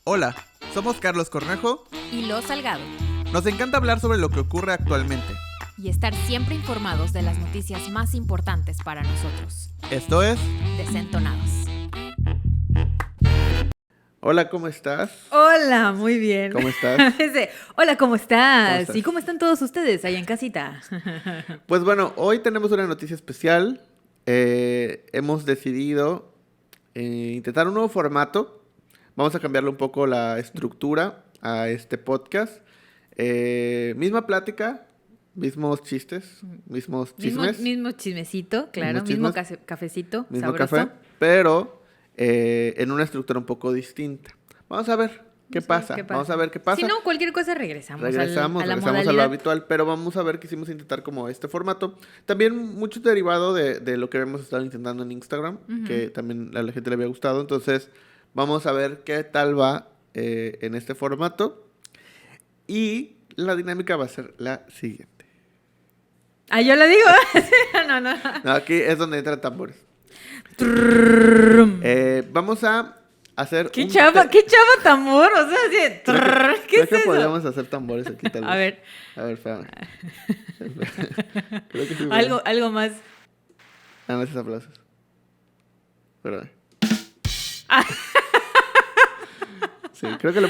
Hola, somos Carlos Cornejo y Lo Salgado. Nos encanta hablar sobre lo que ocurre actualmente. Y estar siempre informados de las noticias más importantes para nosotros. Esto es Desentonados. Hola, ¿cómo estás? Hola, muy bien. ¿Cómo estás? Hola, ¿cómo estás? ¿Cómo estás? ¿Y cómo están todos ustedes ahí en casita? Pues bueno, hoy tenemos una noticia especial. Hemos decidido intentar un nuevo formato. Vamos a cambiarle un poco la estructura a este podcast. Misma plática, mismos chistes, mismos chismes. Mismo chismecito, claro. Mismos Mismo chismes. cafecito, Mismo sabroso. café, pero en una estructura un poco distinta. Vamos a ver qué pasa. Vamos a ver qué pasa. Si no, cualquier cosa regresamos a la Regresamos a lo modalidad. habitual, pero vamos a ver, quisimos intentar como este formato. También mucho derivado de lo que hemos estado intentando en Instagram, que también a la gente le había gustado. Entonces, vamos a ver qué tal va en este formato. Y la dinámica va a ser la siguiente. Ah, yo lo digo. No. No, aquí es donde entran tambores. Vamos a hacer ¿Qué chava tambor? O sea, así, ¿qué creo es que eso? podríamos hacer tambores aquí tal vez. A ver, espérame. Creo que sí. algo más. No esos aplausos. Espérame. Sí, creo que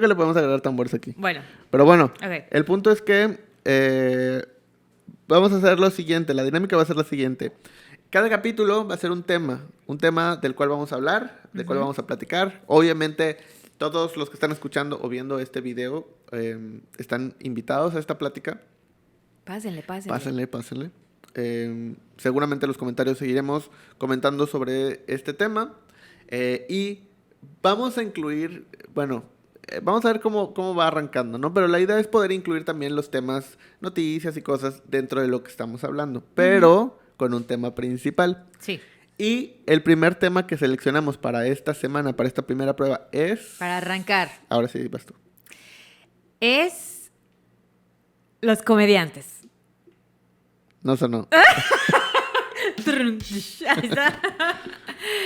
le podemos agregar tambores aquí. Bueno, Pero bueno, ok. el punto es que vamos a hacer lo siguiente. La dinámica va a ser la siguiente. Cada capítulo va a ser un tema del cual vamos a hablar, del cual vamos a platicar. Obviamente, todos los que están escuchando o viendo este video están invitados a esta plática. Pásenle. Pásenle. Seguramente en los comentarios seguiremos comentando sobre este tema. Y vamos a incluir, vamos a ver cómo va arrancando, ¿no? Pero la idea es poder incluir también los temas, noticias y cosas dentro de lo que estamos hablando. Pero con un tema principal. Sí. Y el primer tema que seleccionamos para esta semana, para esta primera prueba es... Para arrancar. Ahora sí, vas tú. Es los comediantes. No sonó. Ahí está.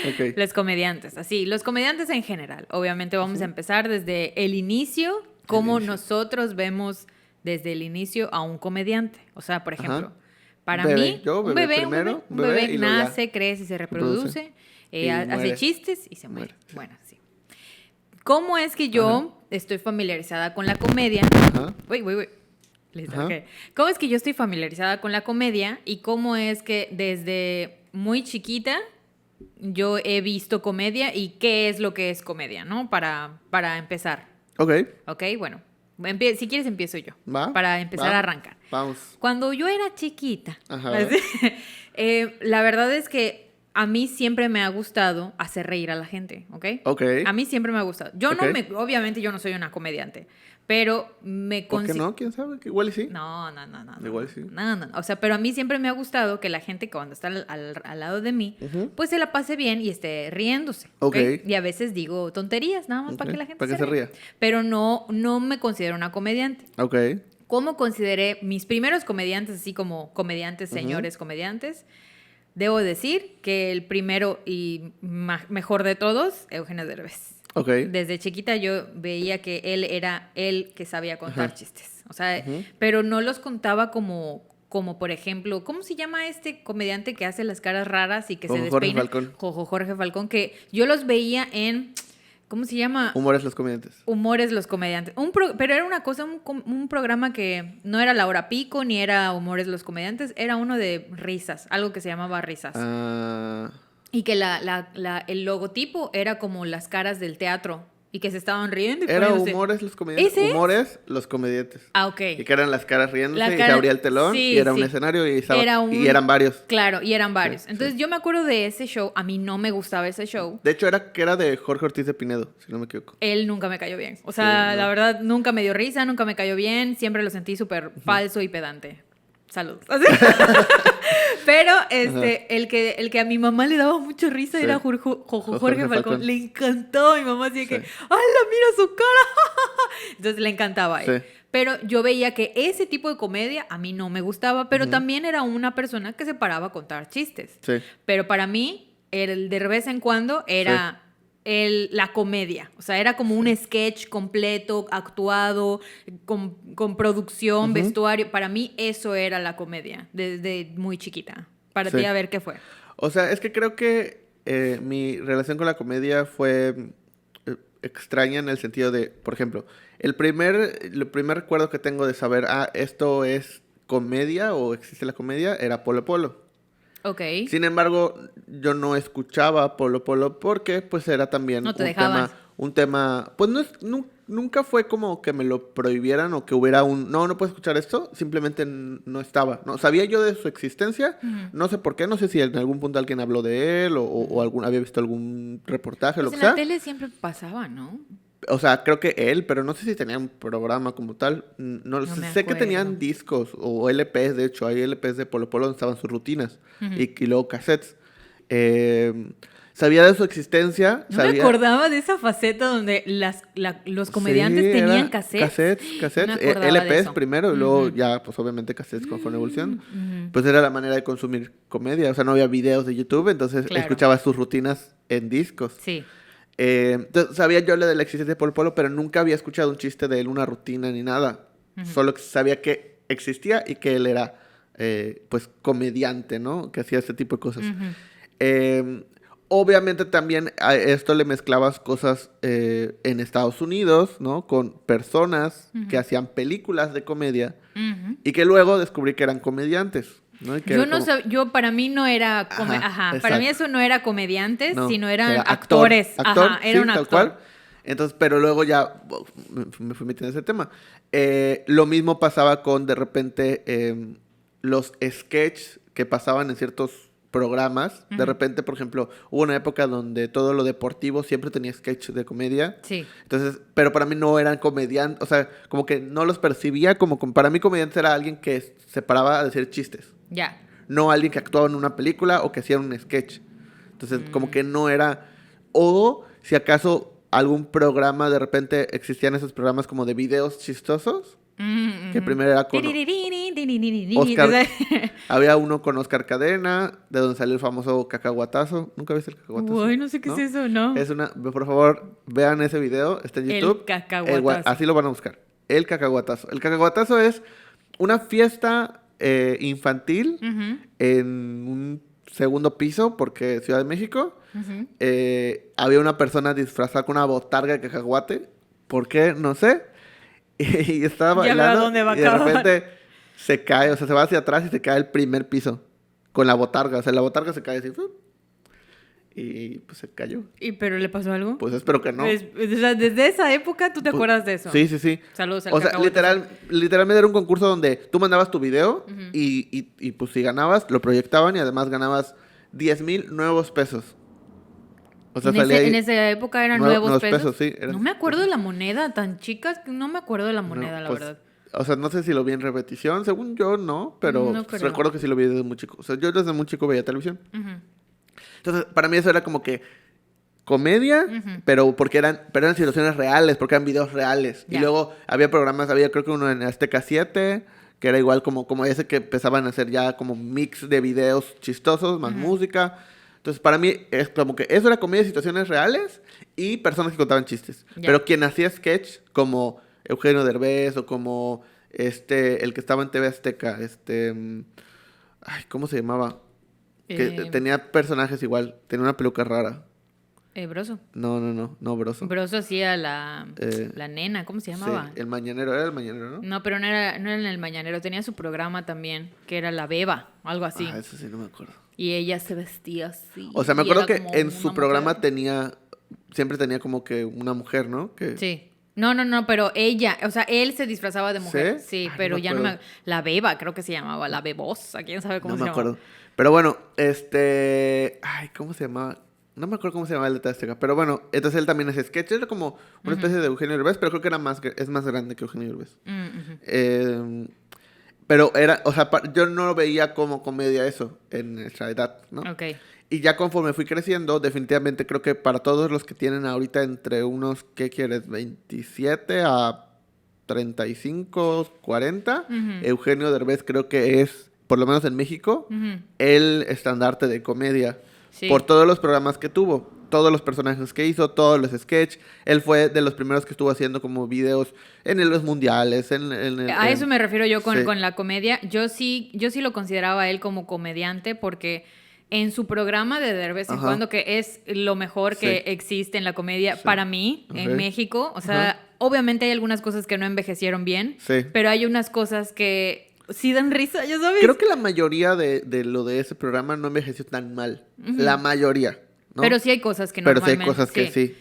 Ok. Los comediantes, así, los comediantes en general. Obviamente vamos a empezar desde el inicio, cómo nosotros vemos desde el inicio a un comediante. O sea, por ejemplo, para mí, un bebé y luego nace, ya crece, se reproduce, y hace muere. chistes y se muere. Muere. Bueno, sí. ¿Cómo es que yo estoy familiarizada con la comedia? Ajá. Uy. Listo, Ajá. ok. ¿Cómo es que yo estoy familiarizada con la comedia y cómo es que desde muy chiquita yo he visto comedia y qué es lo que es comedia, ¿no? Para empezar. Ok. ¿Ok? Bueno, si quieres empiezo yo. Va. Para empezar Va. a arrancar. Vamos. Cuando yo era chiquita, Ajá. la verdad es que a mí siempre me ha gustado hacer reír a la gente, ¿ok? Ok. A mí siempre me ha gustado. Obviamente yo no soy una comediante, pero me ¿Por qué no? ¿Quién sabe? Que igual y sí. No. Igual sí. No. O sea, pero a mí siempre me ha gustado que la gente cuando está al lado de mí, pues se la pase bien y esté riéndose. Ok. Y a veces digo tonterías, nada más para Ok, que la gente para que se ría. Pero no me considero una comediante. Ok. ¿Cómo consideré mis primeros comediantes, así como comediantes, señores comediantes? Debo decir que el primero y mejor de todos, Eugenio Derbez. Ok. Desde chiquita yo veía que él era el que sabía contar chistes. O sea, pero no los contaba como por ejemplo, ¿cómo se llama este comediante que hace las caras raras y que se Jorge despeina? Falcón. Jorge Falcón, que yo los veía en... ¿Cómo se llama? Humores los comediantes. Humores los comediantes. Pero era una cosa, un programa que no era La Hora Pico ni era Humores los comediantes, era uno de risas, algo que se llamaba Risas. Y que el logotipo era como las caras del teatro y que se estaban riendo. Y Era poniéndose... Humores los comediantes. ¿Ese es? Humores los comediantes. Ah, ok. Y que eran las caras riéndose La y cara- se abría el telón sí, y era un sí. escenario y Y eran varios. Claro, y eran varios. Sí, Entonces yo me acuerdo de ese show, a mí no me gustaba ese show. De hecho, era de Jorge Ortiz de Pinedo, si no me equivoco. Él nunca me cayó bien. O sea, Sí, no. la verdad, nunca me dio risa, nunca me cayó bien. Siempre lo sentí súper falso y pedante. Saludos. Pero el que a mi mamá le daba mucha risa Sí. era Jorge Falcón. Falcón. Le encantaba a mi mamá, así de que, Sí. ¡hala, mira su cara! Entonces le encantaba a él. Sí. Pero yo veía que ese tipo de comedia a mí no me gustaba, pero también era una persona que se paraba a contar chistes. Sí. Pero para mí, el de vez en cuando era la comedia. O sea, era como un sketch completo, actuado, con producción, vestuario. Para mí eso era la comedia, desde muy chiquita. Para ti, a ver qué fue. O sea, es que creo que mi relación con la comedia fue extraña en el sentido de, por ejemplo, el primer recuerdo que tengo de saber, esto es comedia o existe la comedia, era Polo Polo. Ok. Sin embargo, yo no escuchaba Polo Polo porque pues era también un tema, pues nunca fue como que me lo prohibieran o que hubiera no puedes escuchar esto, simplemente no estaba, ¿no? Sabía yo de su existencia, no sé por qué, no sé si en algún punto alguien habló de él o había visto algún reportaje o lo que sea. En la tele siempre pasaba, ¿no? O sea, creo que él, pero no sé si tenía un programa como tal. No sé que tenían discos o LPs, de hecho, hay LPs de Polo Polo donde estaban sus rutinas y luego cassettes. Sabía de su existencia. Me acordaba de esa faceta donde los comediantes tenían cassettes. Cassettes, LPs primero y luego ya, pues obviamente cassettes conforme evolución. Pues era la manera de consumir comedia. O sea, no había videos de YouTube, entonces escuchaba sus rutinas en discos. Sí. Entonces, sabía yo de la existencia de Polo Polo, pero nunca había escuchado un chiste de él, una rutina ni nada. Solo sabía que existía y que él era, pues, comediante, ¿no? Que hacía este tipo de cosas. Obviamente también a esto le mezclabas cosas en Estados Unidos, ¿no? Con personas que hacían películas de comedia y que luego descubrí que eran comediantes. ¿No? Para mí no era para mí eso no era comediantes, sino eran era actores. Era un actor. Tal cual. Entonces, pero luego ya me fui metiendo en ese tema. Lo mismo pasaba con de repente los sketches que pasaban en ciertos programas. De repente, por ejemplo, hubo una época donde todo lo deportivo siempre tenía sketch de comedia. Sí. Entonces, pero para mí no eran comediantes, o sea, como que no los percibía para mí comediante era alguien que se paraba a decir chistes. Ya. No alguien que actuaba en una película o que hacía un sketch. Entonces, como que no era... O, si acaso, algún programa, de repente existían esos programas como de videos chistosos. Que primero era con Oscar... Había uno con Oscar Cadena, de donde salió el famoso cacahuatazo. ¿Nunca viste el cacahuatazo? Uy, no sé qué es eso, ¿no? Por favor, vean ese video, está en YouTube. El cacahuatazo. Así lo van a buscar. El cacahuatazo. El cacahuatazo es una fiesta... infantil en un segundo piso, porque Ciudad de México, había una persona disfrazada con una botarga de cacahuate. ¿Por qué? No sé. Y estaba bailando y de repente se cae, o sea, se va hacia atrás y se cae el primer piso con la botarga. O sea, la botarga se cae así. Y pues se cayó. ¿Pero le pasó algo? Pues espero que no. Desde esa época, ¿tú te acuerdas de eso? Sí. Saludos al O sea, literalmente era un concurso donde tú mandabas tu video y pues si ganabas, lo proyectaban y además ganabas 10,000 nuevos pesos. O sea, en esa época eran nuevos pesos. Sí, no me acuerdo de la moneda, tan chicas, no me acuerdo de la moneda, la verdad. O sea, no sé si lo vi en repetición, según yo no, pero pues, recuerdo que sí lo vi desde muy chico. O sea, yo desde muy chico veía televisión. Entonces, para mí eso era como que comedia, pero eran situaciones reales, porque eran videos reales. Yeah. Y luego había programas, creo que uno en Azteca 7, que era igual como ese que empezaban a hacer ya como mix de videos chistosos, más música. Entonces, para mí es como que eso era comedia, situaciones reales y personas que contaban chistes. Yeah. Pero quien hacía sketch, como Eugenio Derbez o como el que estaba en TV Azteca, ¿cómo se llamaba? Que tenía personajes igual, tenía una peluca rara. ¿Broso? No, Broso. Broso hacía la nena, ¿cómo se llamaba? Sí, el Mañanero, era el Mañanero, ¿no? No, pero no era en el Mañanero, tenía su programa también, que era La Beba, algo así. Eso sí, no me acuerdo. Y ella se vestía así. O sea, me acuerdo que en su programa siempre tenía como que una mujer, ¿no? Sí. No, pero ella, o sea, él se disfrazaba de mujer. Sí, pero ya no me... La Beba, creo que se llamaba, la Bebosa, quién sabe cómo se llama. No me acuerdo. Pero bueno, ¿cómo se llamaba? No me acuerdo cómo se llamaba el de Azteca. Pero bueno, entonces él también hace sketch. Era como una especie de Eugenio Derbez, pero creo que es más grande que Eugenio Derbez. Pero o sea, yo no lo veía como comedia eso en nuestra edad, ¿no? Ok. Y ya conforme fui creciendo, definitivamente creo que para todos los que tienen ahorita entre unos, ¿qué quieres? 27 a 35, 40. Eugenio Derbez creo que es, por lo menos en México, el estandarte de comedia. Sí. Por todos los programas que tuvo. todos los personajes que hizo, todos los sketches. Él fue de los primeros que estuvo haciendo como videos en los mundiales. A eso me refiero yo sí. con la comedia. Yo sí lo consideraba a él como comediante porque en su programa de vez en cuando, que es lo mejor que existe en la comedia para mí, en México. O sea, obviamente hay algunas cosas que no envejecieron bien, pero hay unas cosas que sí dan risa, ya sabes. Creo que la mayoría de lo de ese programa no envejeció tan mal. La mayoría. ¿no? Pero sí hay cosas que Pero normalmente... sí hay cosas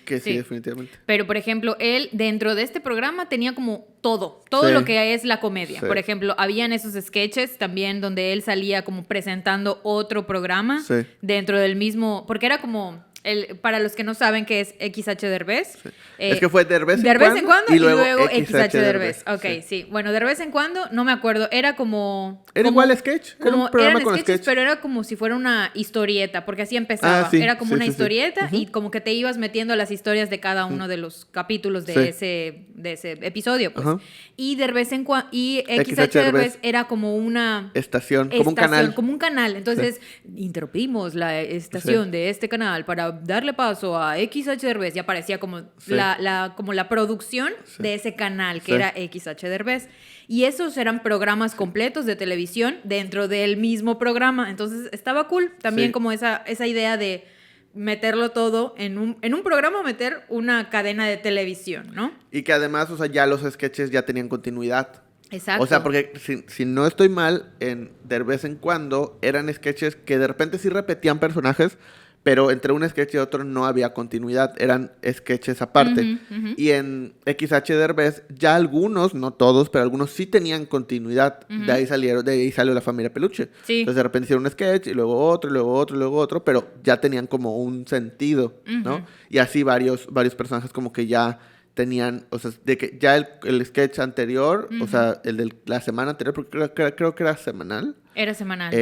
que sí, definitivamente. Pero, por ejemplo, él dentro de este programa tenía como todo lo que es la comedia. Por ejemplo, habían esos sketches también donde él salía como presentando otro programa dentro del mismo... Porque era como... para los que no saben qué es XH Derbez. Es que fue Derbez en cuando y luego XH Derbez. Ok, sí. Bueno, Derbez en cuando, no me acuerdo. Era como... ¿Era igual sketch? Era un programa con sketches, sketch. Pero era como si fuera una historieta, porque así empezaba. Era como una historieta y como que te ibas metiendo a las historias de cada uno de los capítulos de ese episodio, pues. Y Derbez en cuando... Y XH Derbez era como una... Estación, como un canal. Como un canal. Entonces, interrumpimos la estación de este canal para darle paso a XH Derbez, y aparecía como, como la producción de ese canal que era XH Derbez. Y esos eran programas completos de televisión dentro del mismo programa. Entonces estaba cool también como esa idea de meterlo todo en un programa, meter una cadena de televisión, ¿no? Y que además, o sea, ya los sketches ya tenían continuidad. Exacto. O sea, porque si no estoy mal, de vez en cuando eran sketches que de repente sí repetían personajes, pero entre un sketch y otro no había continuidad, eran sketches aparte. Y en XH Derbez ya algunos, no todos, pero algunos sí tenían continuidad. De ahí salió La Familia Peluche. Sí. Entonces de repente hicieron un sketch y luego otro, y luego otro, y luego otro, pero ya tenían como un sentido, ¿no? Y así varios personajes como que ya tenían, o sea, de que ya el sketch anterior, o sea, el de la semana anterior, porque creo que era semanal. Era semanal.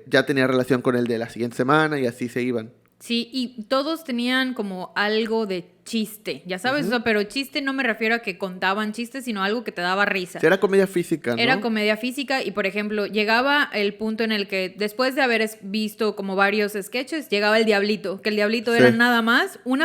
Ya tenía relación con el de la siguiente semana y así se iban. Sí, y todos tenían como algo de chiste, ya sabes, o sea, pero chiste no me refiero a que contaban chistes, sino algo que te daba risa. Sí, era comedia física, ¿no? Era comedia física y, por ejemplo, llegaba el punto en el que después de haber visto como varios sketches, llegaba el Diablito, que el Diablito era nada más un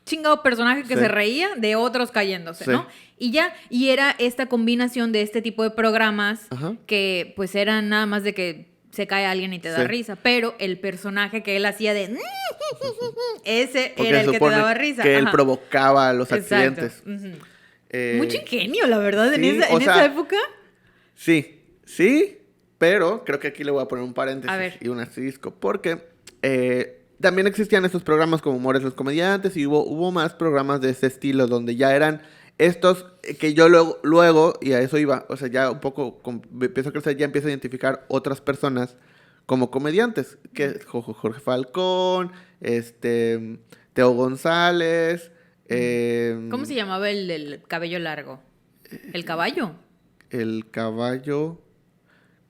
chingado personaje que se reía de otros cayéndose, ¿no? Y era esta combinación de este tipo de programas que pues eran nada más de que se cae alguien y te da risa, pero el personaje que él hacía de ese porque era el que te daba risa. Que él provocaba los accidentes. Mucho ingenio, la verdad, en esa época. Sí, pero creo que aquí le voy a poner un paréntesis y un asterisco, porque también existían estos programas como Humores los Comediantes y hubo más programas de ese estilo donde ya eran estos que yo luego, y a eso iba, o sea, ya un poco empiezo a crecer, ya empiezo a identificar otras personas como comediantes, que Jorge Falcón, Teo González. ¿Cómo se llamaba el del cabello largo? ¿El caballo? El caballo...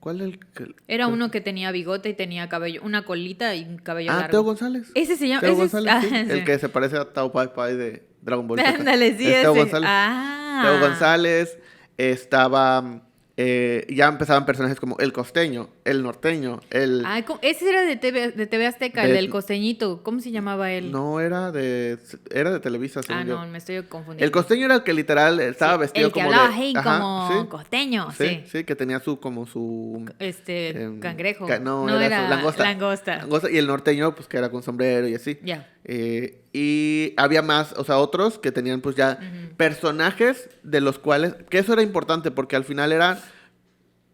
¿Cuál es el...? Era uno que tenía bigote y tenía cabello, una colita y un cabello largo. Teo González. Ese se llama... Teo González, sí. El que se parece a Tao Pai Pai de Dragon Ball. Ándale, sí, Teo González. Teo González. Estaba... ya empezaban personajes como El Costeño, El Norteño, ese era de TV Azteca, el del costeñito. ¿Cómo se llamaba él? No, era de Televisa, según yo. No, me estoy confundiendo. El Costeño era el que literal estaba vestido como de... El que hablaba como costeño, sí, que tenía su... cangrejo. No, era su langosta. Y el norteño, pues, que era con sombrero y así. Ya. Y había más, o sea, otros que tenían, pues, ya personajes de los cuales... Que eso era importante, porque al final eran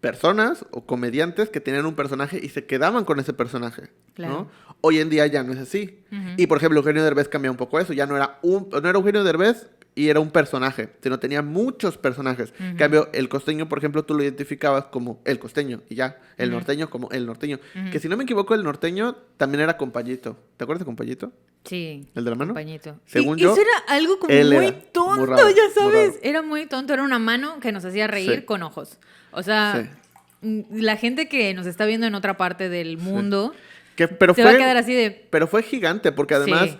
personas o comediantes que tenían un personaje y se quedaban con ese personaje, claro, ¿no? Hoy en día ya no es así. Y, por ejemplo, Eugenio Derbez cambió un poco eso. Ya no era Eugenio Derbez y era un personaje, sino tenía muchos personajes. En cambio, el costeño, por ejemplo, tú lo identificabas como el costeño y ya. El norteño como el norteño. Que si no me equivoco, el norteño también era Compayito. ¿Te acuerdas de Compayito? Sí. ¿El de la mano? Compañito. Según yo, eso era algo como muy tonto, muy raro, ya sabes. Era muy tonto. Era una mano que nos hacía reír con ojos. O sea, la gente que nos está viendo en otra parte del mundo se va a quedar así de... Pero fue gigante, porque además...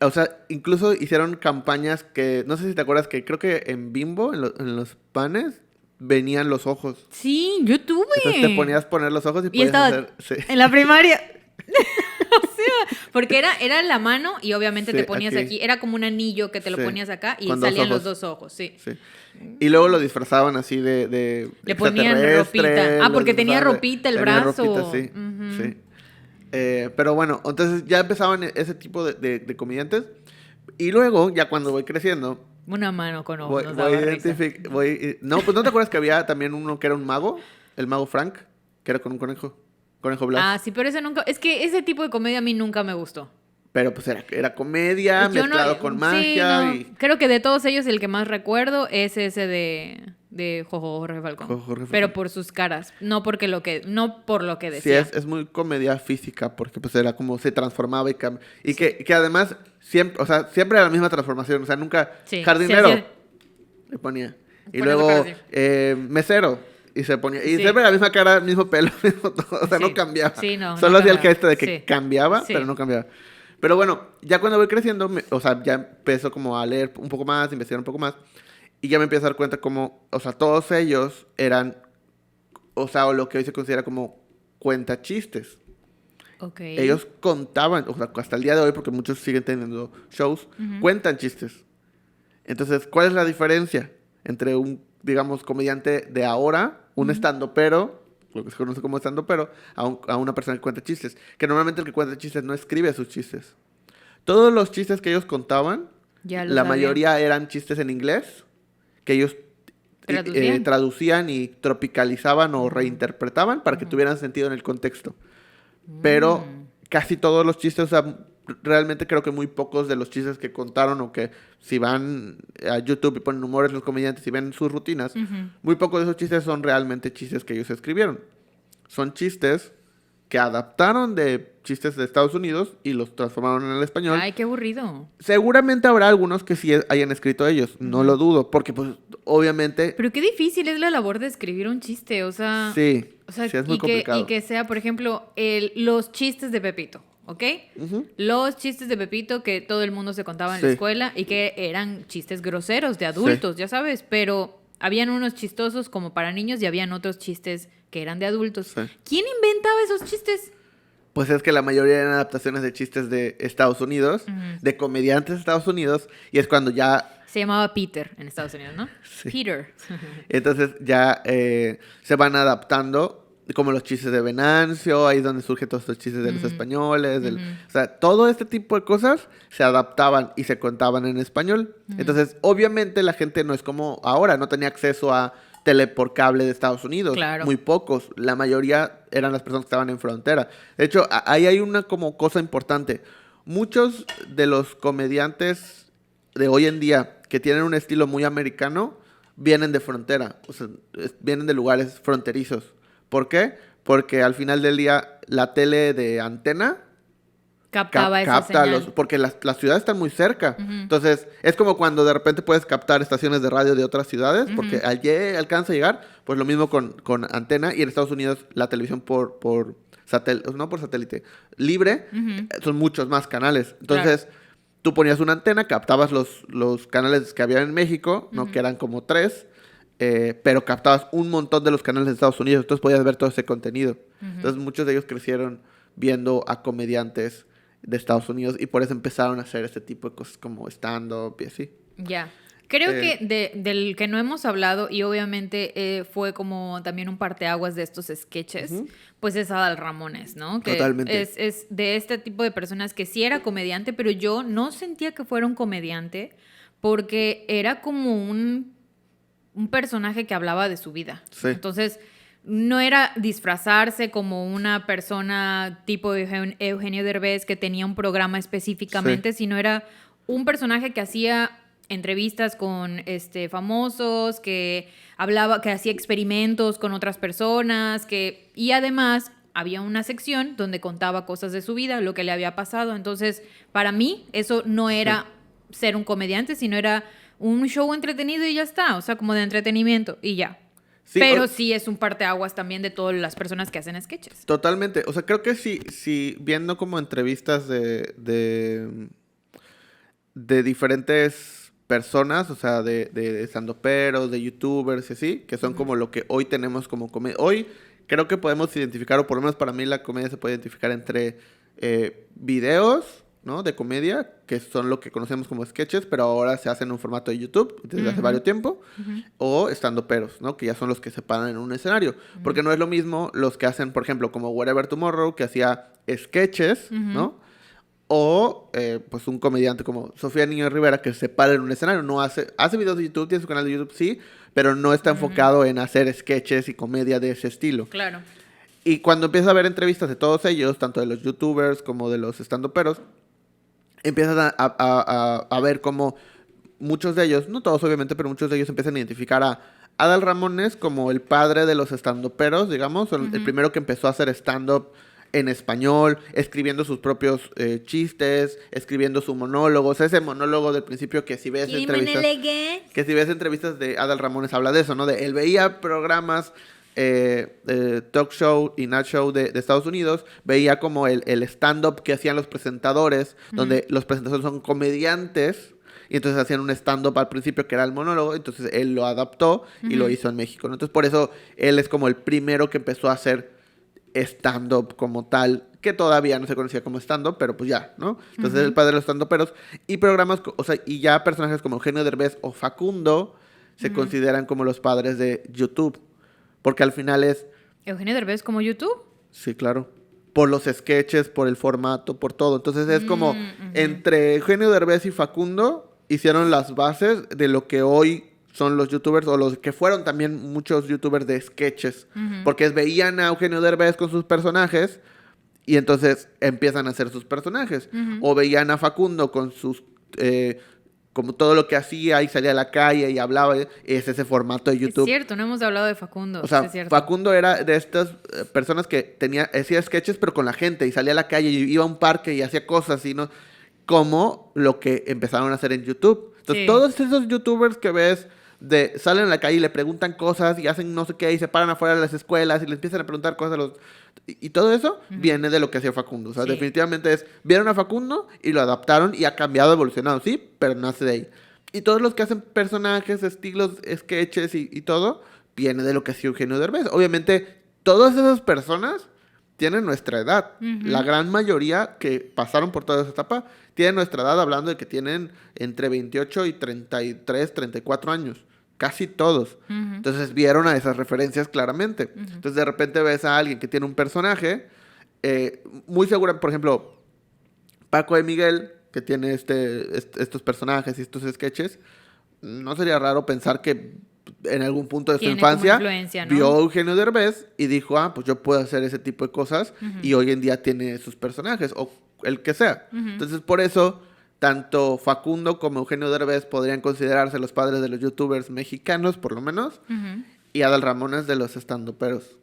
O sea, incluso hicieron campañas que... No sé si te acuerdas que creo que en Bimbo, en los panes, venían los ojos. Sí, yo tuve. Entonces te ponías a poner los ojos y podías estaba hacer... Sí. En la primaria. O Porque era la mano y obviamente Sí, te ponías aquí. Era como un anillo que te lo Sí. ponías acá y Con dos salían los ojos. 2 ojos, sí. Sí. Y luego lo disfrazaban así de Le ponían extraterrestre, ropita. Ah, porque lo tenía disfrazaban ropita el tenía brazo. ropita, sí, Ujú. sí. Pero bueno, entonces ya empezaban ese tipo de comediantes. Y luego, ya cuando voy creciendo, Una mano con ojos nos voy daba risa. No, pues ¿no te acuerdas que había también uno que era un mago? El mago Frank, que era con un conejo Blas. Ah, sí, pero ese nunca... Es que ese tipo de comedia a mí nunca me gustó. Pero pues era comedia Yo no... mezclado con Sí, magia no. y... Creo que de todos ellos el que más recuerdo es ese de Jorge Falcón. Jorge Falcón. Pero por sus caras, no por lo que Sí, decía. es muy comedia física, porque pues era como se transformaba y que además siempre, o sea, siempre era la misma transformación, o sea, nunca Sí, jardinero sí, hacía- le ponía. Y Ponía su luego cara mesero y se ponía. Y Sí. siempre la misma cara, mismo pelo, mismo todo, o sea, Sí. no cambiaba. Sí, no Solo hacía el cambiaba. gesto de que Sí. cambiaba, Sí. pero no cambiaba. Pero bueno, ya cuando voy creciendo, o sea, ya empiezo como a leer un poco más, investigar un poco más. Y ya me empiezo a dar cuenta como, o sea, todos ellos eran, o sea, o lo que hoy se considera como cuentachistes. Ok. Ellos contaban, o sea, hasta el día de hoy, porque muchos siguen teniendo shows, cuentan chistes. Entonces, ¿cuál es la diferencia entre un, digamos, comediante de ahora, un estandopero, lo que se conoce como estandopero, a una persona que cuenta chistes? Que normalmente el que cuenta chistes no escribe sus chistes. Todos los chistes que ellos contaban, Ya lo la sabía. mayoría eran chistes en inglés, que ellos traducían y tropicalizaban o reinterpretaban para que tuvieran sentido en el contexto. Pero casi todos los chistes, o sea, realmente creo que muy pocos de los chistes que contaron o que si van a YouTube y ponen humores los comediantes y ven sus rutinas, muy pocos de esos chistes son realmente chistes que ellos escribieron. Son chistes que adaptaron de chistes de Estados Unidos y los transformaron en el español. Ay, qué aburrido. Seguramente habrá algunos que sí hayan escrito ellos, no lo dudo, porque pues obviamente Pero qué difícil es la labor de escribir un chiste, o sea... sí, O sea, sí es muy y complicado. que sea, por ejemplo, los chistes de Pepito, ¿ok? Ujú. Los chistes de Pepito que todo el mundo se contaba en la Sí. escuela y que eran chistes groseros de adultos, ya sabes, pero habían unos chistosos como para niños y habían otros chistes que eran de adultos. Sí. ¿Quién inventaba esos chistes? Pues es que la mayoría eran adaptaciones de chistes de Estados Unidos, de comediantes de Estados Unidos, y es cuando ya, Se llamaba Peter en Estados Unidos, ¿no? Sí. Peter. entonces ya se van adaptando, como los chistes de Venancio, ahí es donde surgen todos estos chistes de los españoles, o sea, todo este tipo de cosas se adaptaban y se contaban en español. Entonces, obviamente la gente no es como ahora, no tenía acceso a tele por cable de Estados Unidos. Claro. Muy pocos. La mayoría eran las personas que estaban en frontera. De hecho, ahí hay una como cosa importante. Muchos de los comediantes de hoy en día que tienen un estilo muy americano vienen de frontera. O sea, vienen de lugares fronterizos. ¿Por qué? Porque al final del día la tele de antena Captaba esa capta señal. porque las ciudades están muy cerca. Entonces, es como cuando de repente puedes captar estaciones de radio de otras ciudades, porque allí alcanza a llegar, pues lo mismo con antena, y en Estados Unidos la televisión por satélite, no por satélite, libre, son muchos más canales. Entonces, tú ponías una antena, captabas los canales que había en México, ¿no? Que eran como 3, pero captabas un montón de los canales de Estados Unidos, entonces podías ver todo ese contenido. Entonces, muchos de ellos crecieron viendo a comediantes de Estados Unidos y por eso empezaron a hacer este tipo de cosas como stand-up y así. Ya. Creo que del que no hemos hablado, y obviamente fue como también un parteaguas de estos sketches, pues es Adal Ramones, ¿no? Que Totalmente. es de este tipo de personas que sí era comediante, pero yo no sentía que fuera un comediante porque era como un personaje que hablaba de su vida. Sí. Entonces, no era disfrazarse como una persona tipo Eugenio Derbez que tenía un programa específicamente, sino era un personaje que hacía entrevistas con famosos, que hablaba, que hacía experimentos con otras personas, y además había una sección donde contaba cosas de su vida, lo que le había pasado. Entonces, para mí, eso no era ser un comediante, sino era un show entretenido y ya está, o sea, como de entretenimiento y ya. Sí, Pero sí es un parteaguas también de todas las personas que hacen sketches. Totalmente. O sea, creo que sí viendo como entrevistas de diferentes personas, o sea, de standuperos, de youtubers y así, que son como lo que hoy tenemos como comedia. Hoy creo que podemos identificar, o por lo menos para mí la comedia se puede identificar entre videos, ¿no? De comedia, que son lo que conocemos como sketches, pero ahora se hacen en un formato de YouTube desde hace varios tiempo, o estandoperos, ¿no? Que ya son los que se paran en un escenario. Porque no es lo mismo los que hacen, por ejemplo, como Whatever Tomorrow, que hacía sketches, ¿no? O, pues, un comediante como Sofía Niño de Rivera, que se para en un escenario. No hace videos de YouTube, tiene su canal de YouTube, sí, pero no está enfocado en hacer sketches y comedia de ese estilo. Claro. Y cuando empiezas a ver entrevistas de todos ellos, tanto de los youtubers como de los estandoperos, empiezas a ver cómo muchos de ellos, no todos obviamente, pero muchos de ellos empiezan a identificar a Adal Ramones como el padre de los estandoperos, digamos, el primero que empezó a hacer stand-up en español, escribiendo sus propios chistes, escribiendo su monólogo. O sea, ese monólogo del principio que si ves entrevistas de Adal Ramones habla de eso, ¿no? De él veía programas talk show y night show de Estados Unidos, veía como el stand-up que hacían los presentadores, donde los presentadores son comediantes, y entonces hacían un stand-up al principio que era el monólogo, entonces él lo adaptó y lo hizo en México, ¿no? Entonces por eso él es como el primero que empezó a hacer stand-up como tal, que todavía no se conocía como stand-up, pero pues ya, ¿no? Entonces es el padre de los stand-uperos, y programas, o sea, y ya personajes como Eugenio Derbez o Facundo se consideran como los padres de YouTube. Porque al final es... ¿Eugenio Derbez como YouTube? Sí, claro. Por los sketches, por el formato, por todo. Entonces es como entre Eugenio Derbez y Facundo hicieron las bases de lo que hoy son los youtubers, o los que fueron también muchos youtubers de sketches. Porque veían a Eugenio Derbez con sus personajes y entonces empiezan a hacer sus personajes. O veían a Facundo con sus... como todo lo que hacía y salía a la calle y hablaba, es ese formato de YouTube. Es cierto, no hemos hablado de Facundo. O sea, es cierto. Facundo era de estas personas que hacía sketches pero con la gente, y salía a la calle y iba a un parque y hacía cosas, y no, como lo que empezaron a hacer en YouTube. Entonces, todos esos youtubers que ves salen a la calle y le preguntan cosas y hacen no sé qué y se paran afuera de las escuelas y le empiezan a preguntar cosas a los... Y todo eso viene de lo que hacía Facundo. O sea, definitivamente vieron a Facundo y lo adaptaron y ha cambiado, evolucionado, sí, pero nace de ahí. Y todos los que hacen personajes, estilos, sketches y todo, viene de lo que hacía Eugenio Derbez. Obviamente, todas esas personas tienen nuestra edad. La gran mayoría que pasaron por toda esa etapa tienen nuestra edad, hablando de que tienen entre 28 y 33, 34 años. Casi todos. Entonces vieron a esas referencias claramente. Entonces de repente ves a alguien que tiene un personaje muy seguro, por ejemplo, Paco de Miguel, que tiene estos personajes y estos sketches. No sería raro pensar que en algún punto de su infancia vio a Eugenio Derbez y dijo, pues yo puedo hacer ese tipo de cosas, y hoy en día tiene sus personajes, o el que sea. Entonces por eso tanto Facundo como Eugenio Derbez podrían considerarse los padres de los youtubers mexicanos, por lo menos, y Adal Ramones de los estandoperos.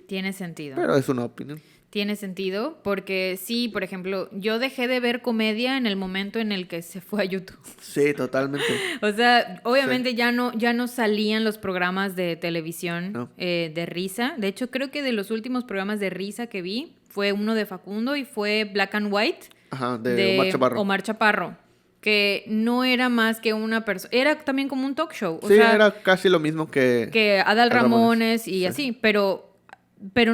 Tiene sentido. Pero es una opinión. Tiene sentido, porque sí, por ejemplo, yo dejé de ver comedia en el momento en el que se fue a YouTube. Sí, totalmente. O sea, obviamente ya no salían los programas de televisión de risa. De hecho, creo que de los últimos programas de risa que vi fue uno de Facundo y fue Black and White. Ajá, de Omar Chaparro. Que no era más que una persona, era también como un talk show. O sea, era casi lo mismo que Adal Ramones y así, pero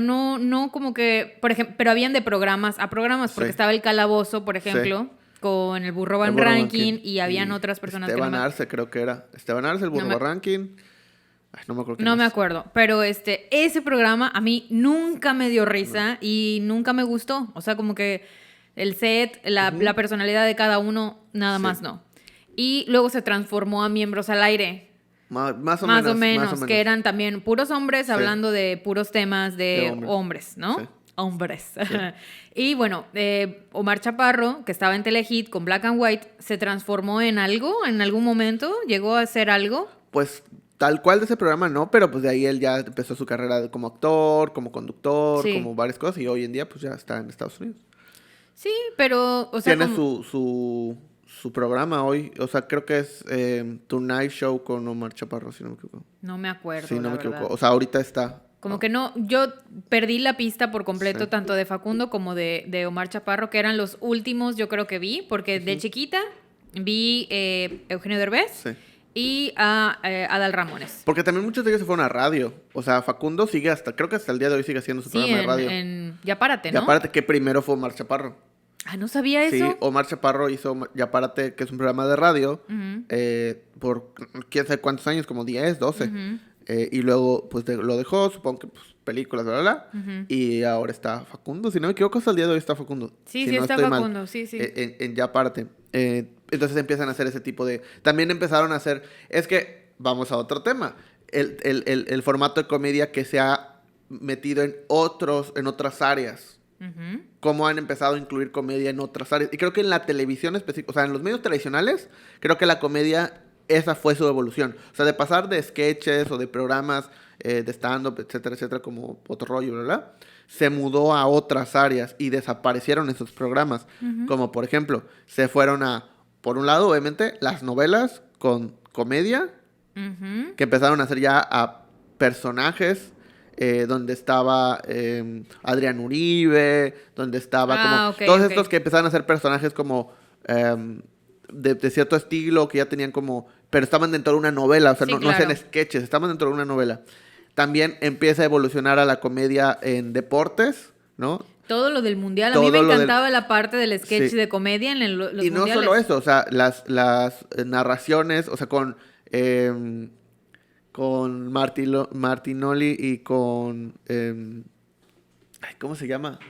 no como que, por ejemplo, pero habían de programas a programas, porque estaba El Calabozo, por ejemplo, con el Burro Van Ranking, y habían otras personas Esteban Arce, creo que era. Esteban Arce, el Burro Van Ranking. Ay, no me acuerdo. No me acuerdo, pero ese programa a mí nunca me dio risa y nunca me gustó. O sea, como que el set, la personalidad de cada uno, nada más no. Y luego se transformó a Miembros al Aire. Más o menos, que eran también puros hombres hablando de puros temas de hombres, ¿no? Sí. Hombres. Sí. Y bueno, Omar Chaparro, que estaba en Telehit con Black and White, ¿se transformó en algo en algún momento? ¿Llegó a hacer algo? Pues tal cual de ese programa no, pero pues de ahí él ya empezó su carrera como actor, como conductor, como varias cosas, y hoy en día pues ya está en Estados Unidos. Sí, pero... O sea, tiene su programa hoy, o sea, creo que es Tonight Show con Omar Chaparro, si no me equivoco. No me acuerdo, sí, no me equivoco. O sea, ahorita está... Como que no, yo perdí la pista por completo, tanto de Facundo como de Omar Chaparro, que eran los últimos yo creo que vi, porque de chiquita vi Eugenio Derbez y a Adal Ramones. Porque también muchos de ellos se fueron a radio. O sea, Facundo sigue creo que hasta el día de hoy sigue haciendo su programa de radio. Ya Párate, ¿no? Ya Párate, que primero fue Omar Chaparro. Ah, no sabía eso. Sí, Omar Chaparro hizo Ya Párate, que es un programa de radio, por quién sabe cuántos años, como 10, 12. Y luego, pues, lo dejó, supongo que, pues, películas, bla. Y ahora está Facundo. Si no me equivoco, hasta el día de hoy está Facundo. Sí, si sí no está Facundo, mal, sí. En Ya Párate. Entonces empiezan a hacer ese tipo de... También empezaron a hacer... Es que, vamos a otro tema. El formato de comedia que se ha metido en otras áreas. Cómo han empezado a incluir comedia en otras áreas. Y creo que en la televisión específica, o sea, en los medios tradicionales, creo que la comedia, esa fue su evolución. O sea, de pasar de sketches o de programas de stand-up, etcétera, como otro rollo, ¿verdad? Se mudó a otras áreas y desaparecieron esos programas. Como, por ejemplo, se fueron a, por un lado, obviamente, las novelas con comedia, que empezaron a hacer ya a personajes, donde estaba Adrián Uribe, donde estaba todos estos que empezaron a ser personajes como de cierto estilo, que ya tenían como, pero estaban dentro de una novela, o sea, no hacían sketches, estaban dentro de una novela. También empieza a evolucionar a la comedia en deportes, ¿no? Todo lo del mundial, a mí me encantaba la parte del sketch de comedia en los mundiales. Y no solo eso, o sea, las narraciones, o sea, con Martinoli y con... ¿cómo se llama?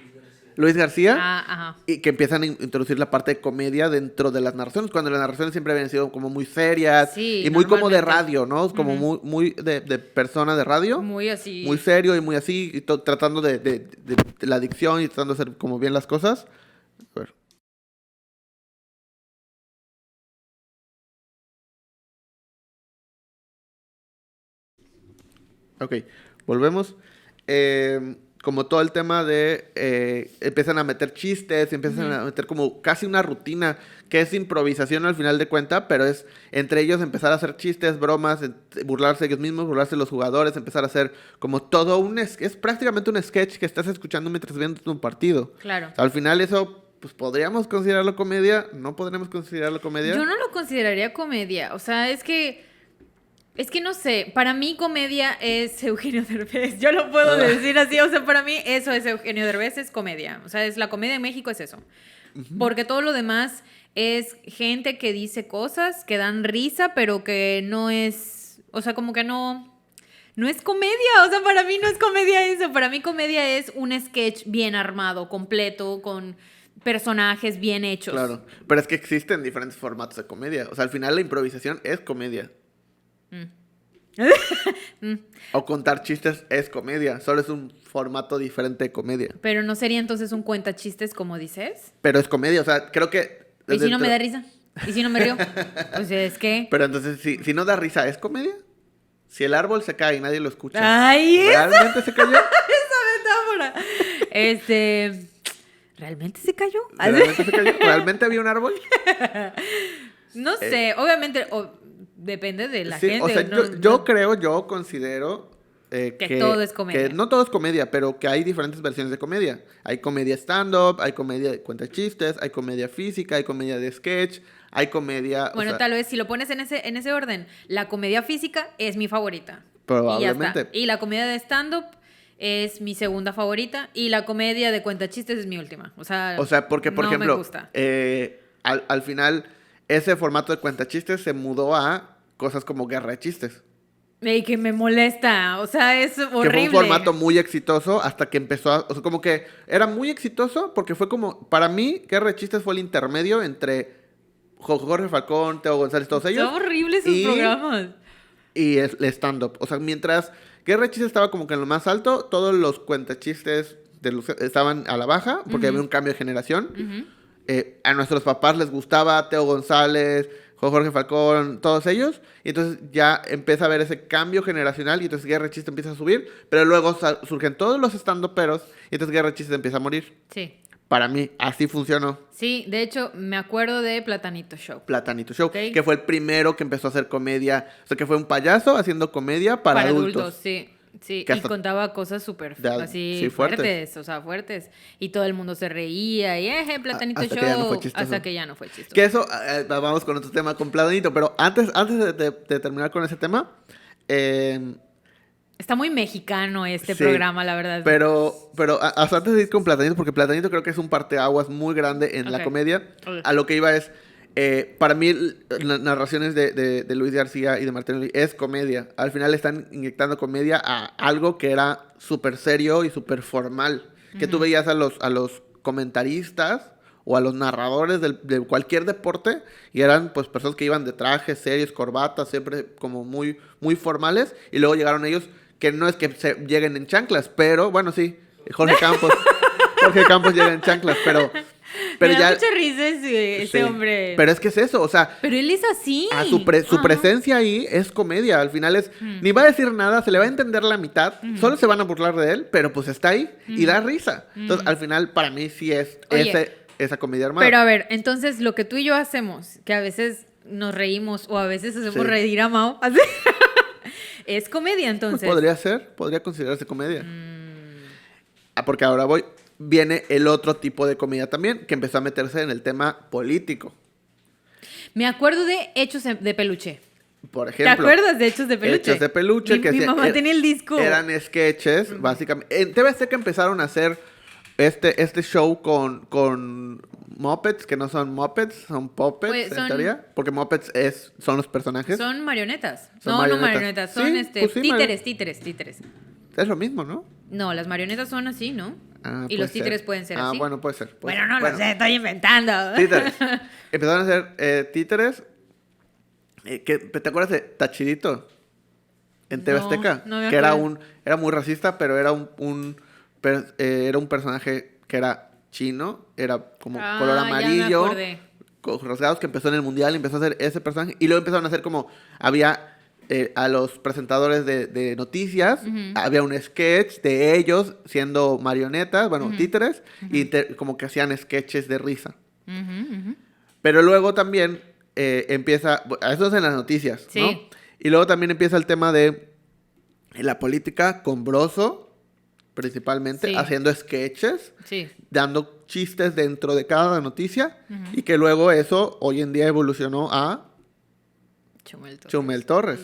Luis García. Y que empiezan a introducir la parte de comedia dentro de las narraciones, cuando las narraciones siempre habían sido como muy serias y muy como de radio, ¿no? Como muy de persona de radio. Muy así. Muy serio y muy así, y tratando de la dicción y tratando de hacer como bien las cosas. A ver. Ok, volvemos. Como todo el tema de... empiezan a meter chistes, empiezan a meter como casi una rutina, que es improvisación al final de cuentas, pero es entre ellos empezar a hacer chistes, bromas, burlarse ellos mismos, burlarse de los jugadores, empezar a hacer como todo es prácticamente un sketch que estás escuchando mientras viendo un partido. Claro. O sea, al final eso, pues, ¿podríamos considerarlo comedia? ¿No podríamos considerarlo comedia? Yo no lo consideraría comedia, o sea, es que no sé, para mí comedia es Eugenio Derbez, yo lo puedo decir así, o sea, para mí eso es Eugenio Derbez, es comedia, o sea, la comedia en México es eso, porque todo lo demás es gente que dice cosas que dan risa, pero que no es, o sea, como que no es comedia, o sea, para mí no es comedia eso, para mí comedia es un sketch bien armado, completo, con personajes bien hechos. Claro, pero es que existen diferentes formatos de comedia, o sea, al final la improvisación es comedia. O contar chistes es comedia, solo es un formato diferente de comedia. Pero no sería entonces un cuentachistes como dices. Pero es comedia, o sea, creo que... ¿Y si no me da risa? ¿Y si no me río? Pues es que... Pero entonces, si no da risa, ¿es comedia? Si el árbol se cae y nadie lo escucha, ¡ay! ¿realmente se cayó? Esa metáfora. ¿Realmente se cayó? ¿Realmente se cayó? ¿Realmente había un árbol? No sé, obviamente... depende de la gente. O sea, yo considero que todo es comedia. Que no todo es comedia, pero que hay diferentes versiones de comedia. Hay comedia stand-up, hay comedia de cuentachistes, hay comedia física, hay comedia de sketch, hay comedia... Bueno, tal vez si lo pones en ese orden, la comedia física es mi favorita. Probablemente. Y ya está. Y la comedia de stand-up es mi segunda favorita. Y la comedia de cuentachistes es mi última. O sea, porque, por ejemplo, me gusta. Al final, ese formato de cuentachistes se mudó a cosas como Guerra de Chistes. Y que me molesta, o sea, es horrible. Que fue un formato muy exitoso hasta que empezó a... O sea, como que era muy exitoso porque fue como... Para mí, Guerra de Chistes fue el intermedio entre Jorge Falcón, Teo González, todos ellos. Son horribles sus programas. Y el stand-up. O sea, mientras Guerra de Chistes estaba como que en lo más alto, todos los cuentachistes estaban a la baja porque había un cambio de generación. A nuestros papás les gustaba Teo González, Jorge Falcón, todos ellos, y entonces ya empieza a haber ese cambio generacional, y entonces Guerra de Chistes empieza a subir, pero luego surgen todos los stand-uperos, y entonces Guerra de Chistes empieza a morir. Sí. Para mí, así funcionó. Sí, de hecho, me acuerdo de Platanito Show. Platanito Show, que fue el primero que empezó a hacer comedia, o sea, que fue un payaso haciendo comedia para adultos. Sí. Sí, que y hasta- contaba cosas súper así sí, fuertes, o sea, fuertes. Y todo el mundo se reía y Platanito hasta Show. que ya no fue chistoso. Hasta que ya no fue chistoso. Que eso, vamos con otro tema con Platanito, pero antes de terminar con ese tema, Está muy mexicano este sí, programa, la verdad. pero hasta antes de ir con Platanito, porque Platanito creo que es un parteaguas muy grande en la Ok. comedia, Ok. a lo que iba es, para mí las narraciones de Luis García y de Martinoli es comedia. Al final están inyectando comedia a algo que era súper serio y súper formal. Que tú veías a los comentaristas o a los narradores de cualquier deporte y eran pues personas que iban de trajes, serios, corbatas, siempre como muy, muy formales. Y luego llegaron ellos que no es que se lleguen en chanclas, pero bueno, sí, Jorge Campos llega en chanclas, pero Me da ya... mucha risa ese Sí, hombre. pero es que es eso, o sea, Pero él es así. su presencia ahí es comedia. Al final es, ni va a decir nada, se le va a entender la mitad, solo se van a burlar de él, pero pues está ahí y da risa. Entonces, al final, para mí sí es Oye, esa comedia armada. Pero a ver, entonces lo que tú y yo hacemos, que a veces nos reímos o a veces hacemos Sí. reír a Mao, así, es comedia entonces. Podría considerarse comedia. Porque ahora viene el otro tipo de comedia también, que empezó a meterse en el tema político. Me acuerdo de Hechos de Peluche. Por ¿Te ejemplo, acuerdas de Hechos de Peluche? Hechos de Peluche. Mi mamá tenía el disco. Eran sketches, básicamente. En TV Azteca empezaron a hacer este show con Muppets, que no son Muppets, son Puppets, Pues en son- teoría. Porque Muppets son los personajes. Son marionetas. Son No marionetas. marionetas, son Sí, pues sí, títeres. Es lo mismo, ¿no? No, las marionetas son así, ¿no? Ah, Y puede los títeres ser. pueden ser así. Bueno, puede ser. Bueno, no lo sé, estoy inventando. Títeres. Empezaron a hacer títeres. ¿Te acuerdas de Tachidito? En TV No, Azteca. no me Que era acuerdo. era muy racista, pero era era un personaje que era chino. Era como color Ya me amarillo. acordé. Con rasgados, que empezó en el mundial y empezó a hacer ese personaje. Y luego empezaron a hacer como. Había a los presentadores de noticias. Había un sketch de ellos siendo marionetas, bueno, títeres. Y como que hacían sketches de risa. Pero luego también empieza, eso es en las noticias, Sí. ¿no? Y luego también empieza el tema de la política con Broso, principalmente, Sí. haciendo sketches, Sí. dando chistes dentro de cada noticia, y que luego eso hoy en día evolucionó a Chumel Torres. Chumel Torres,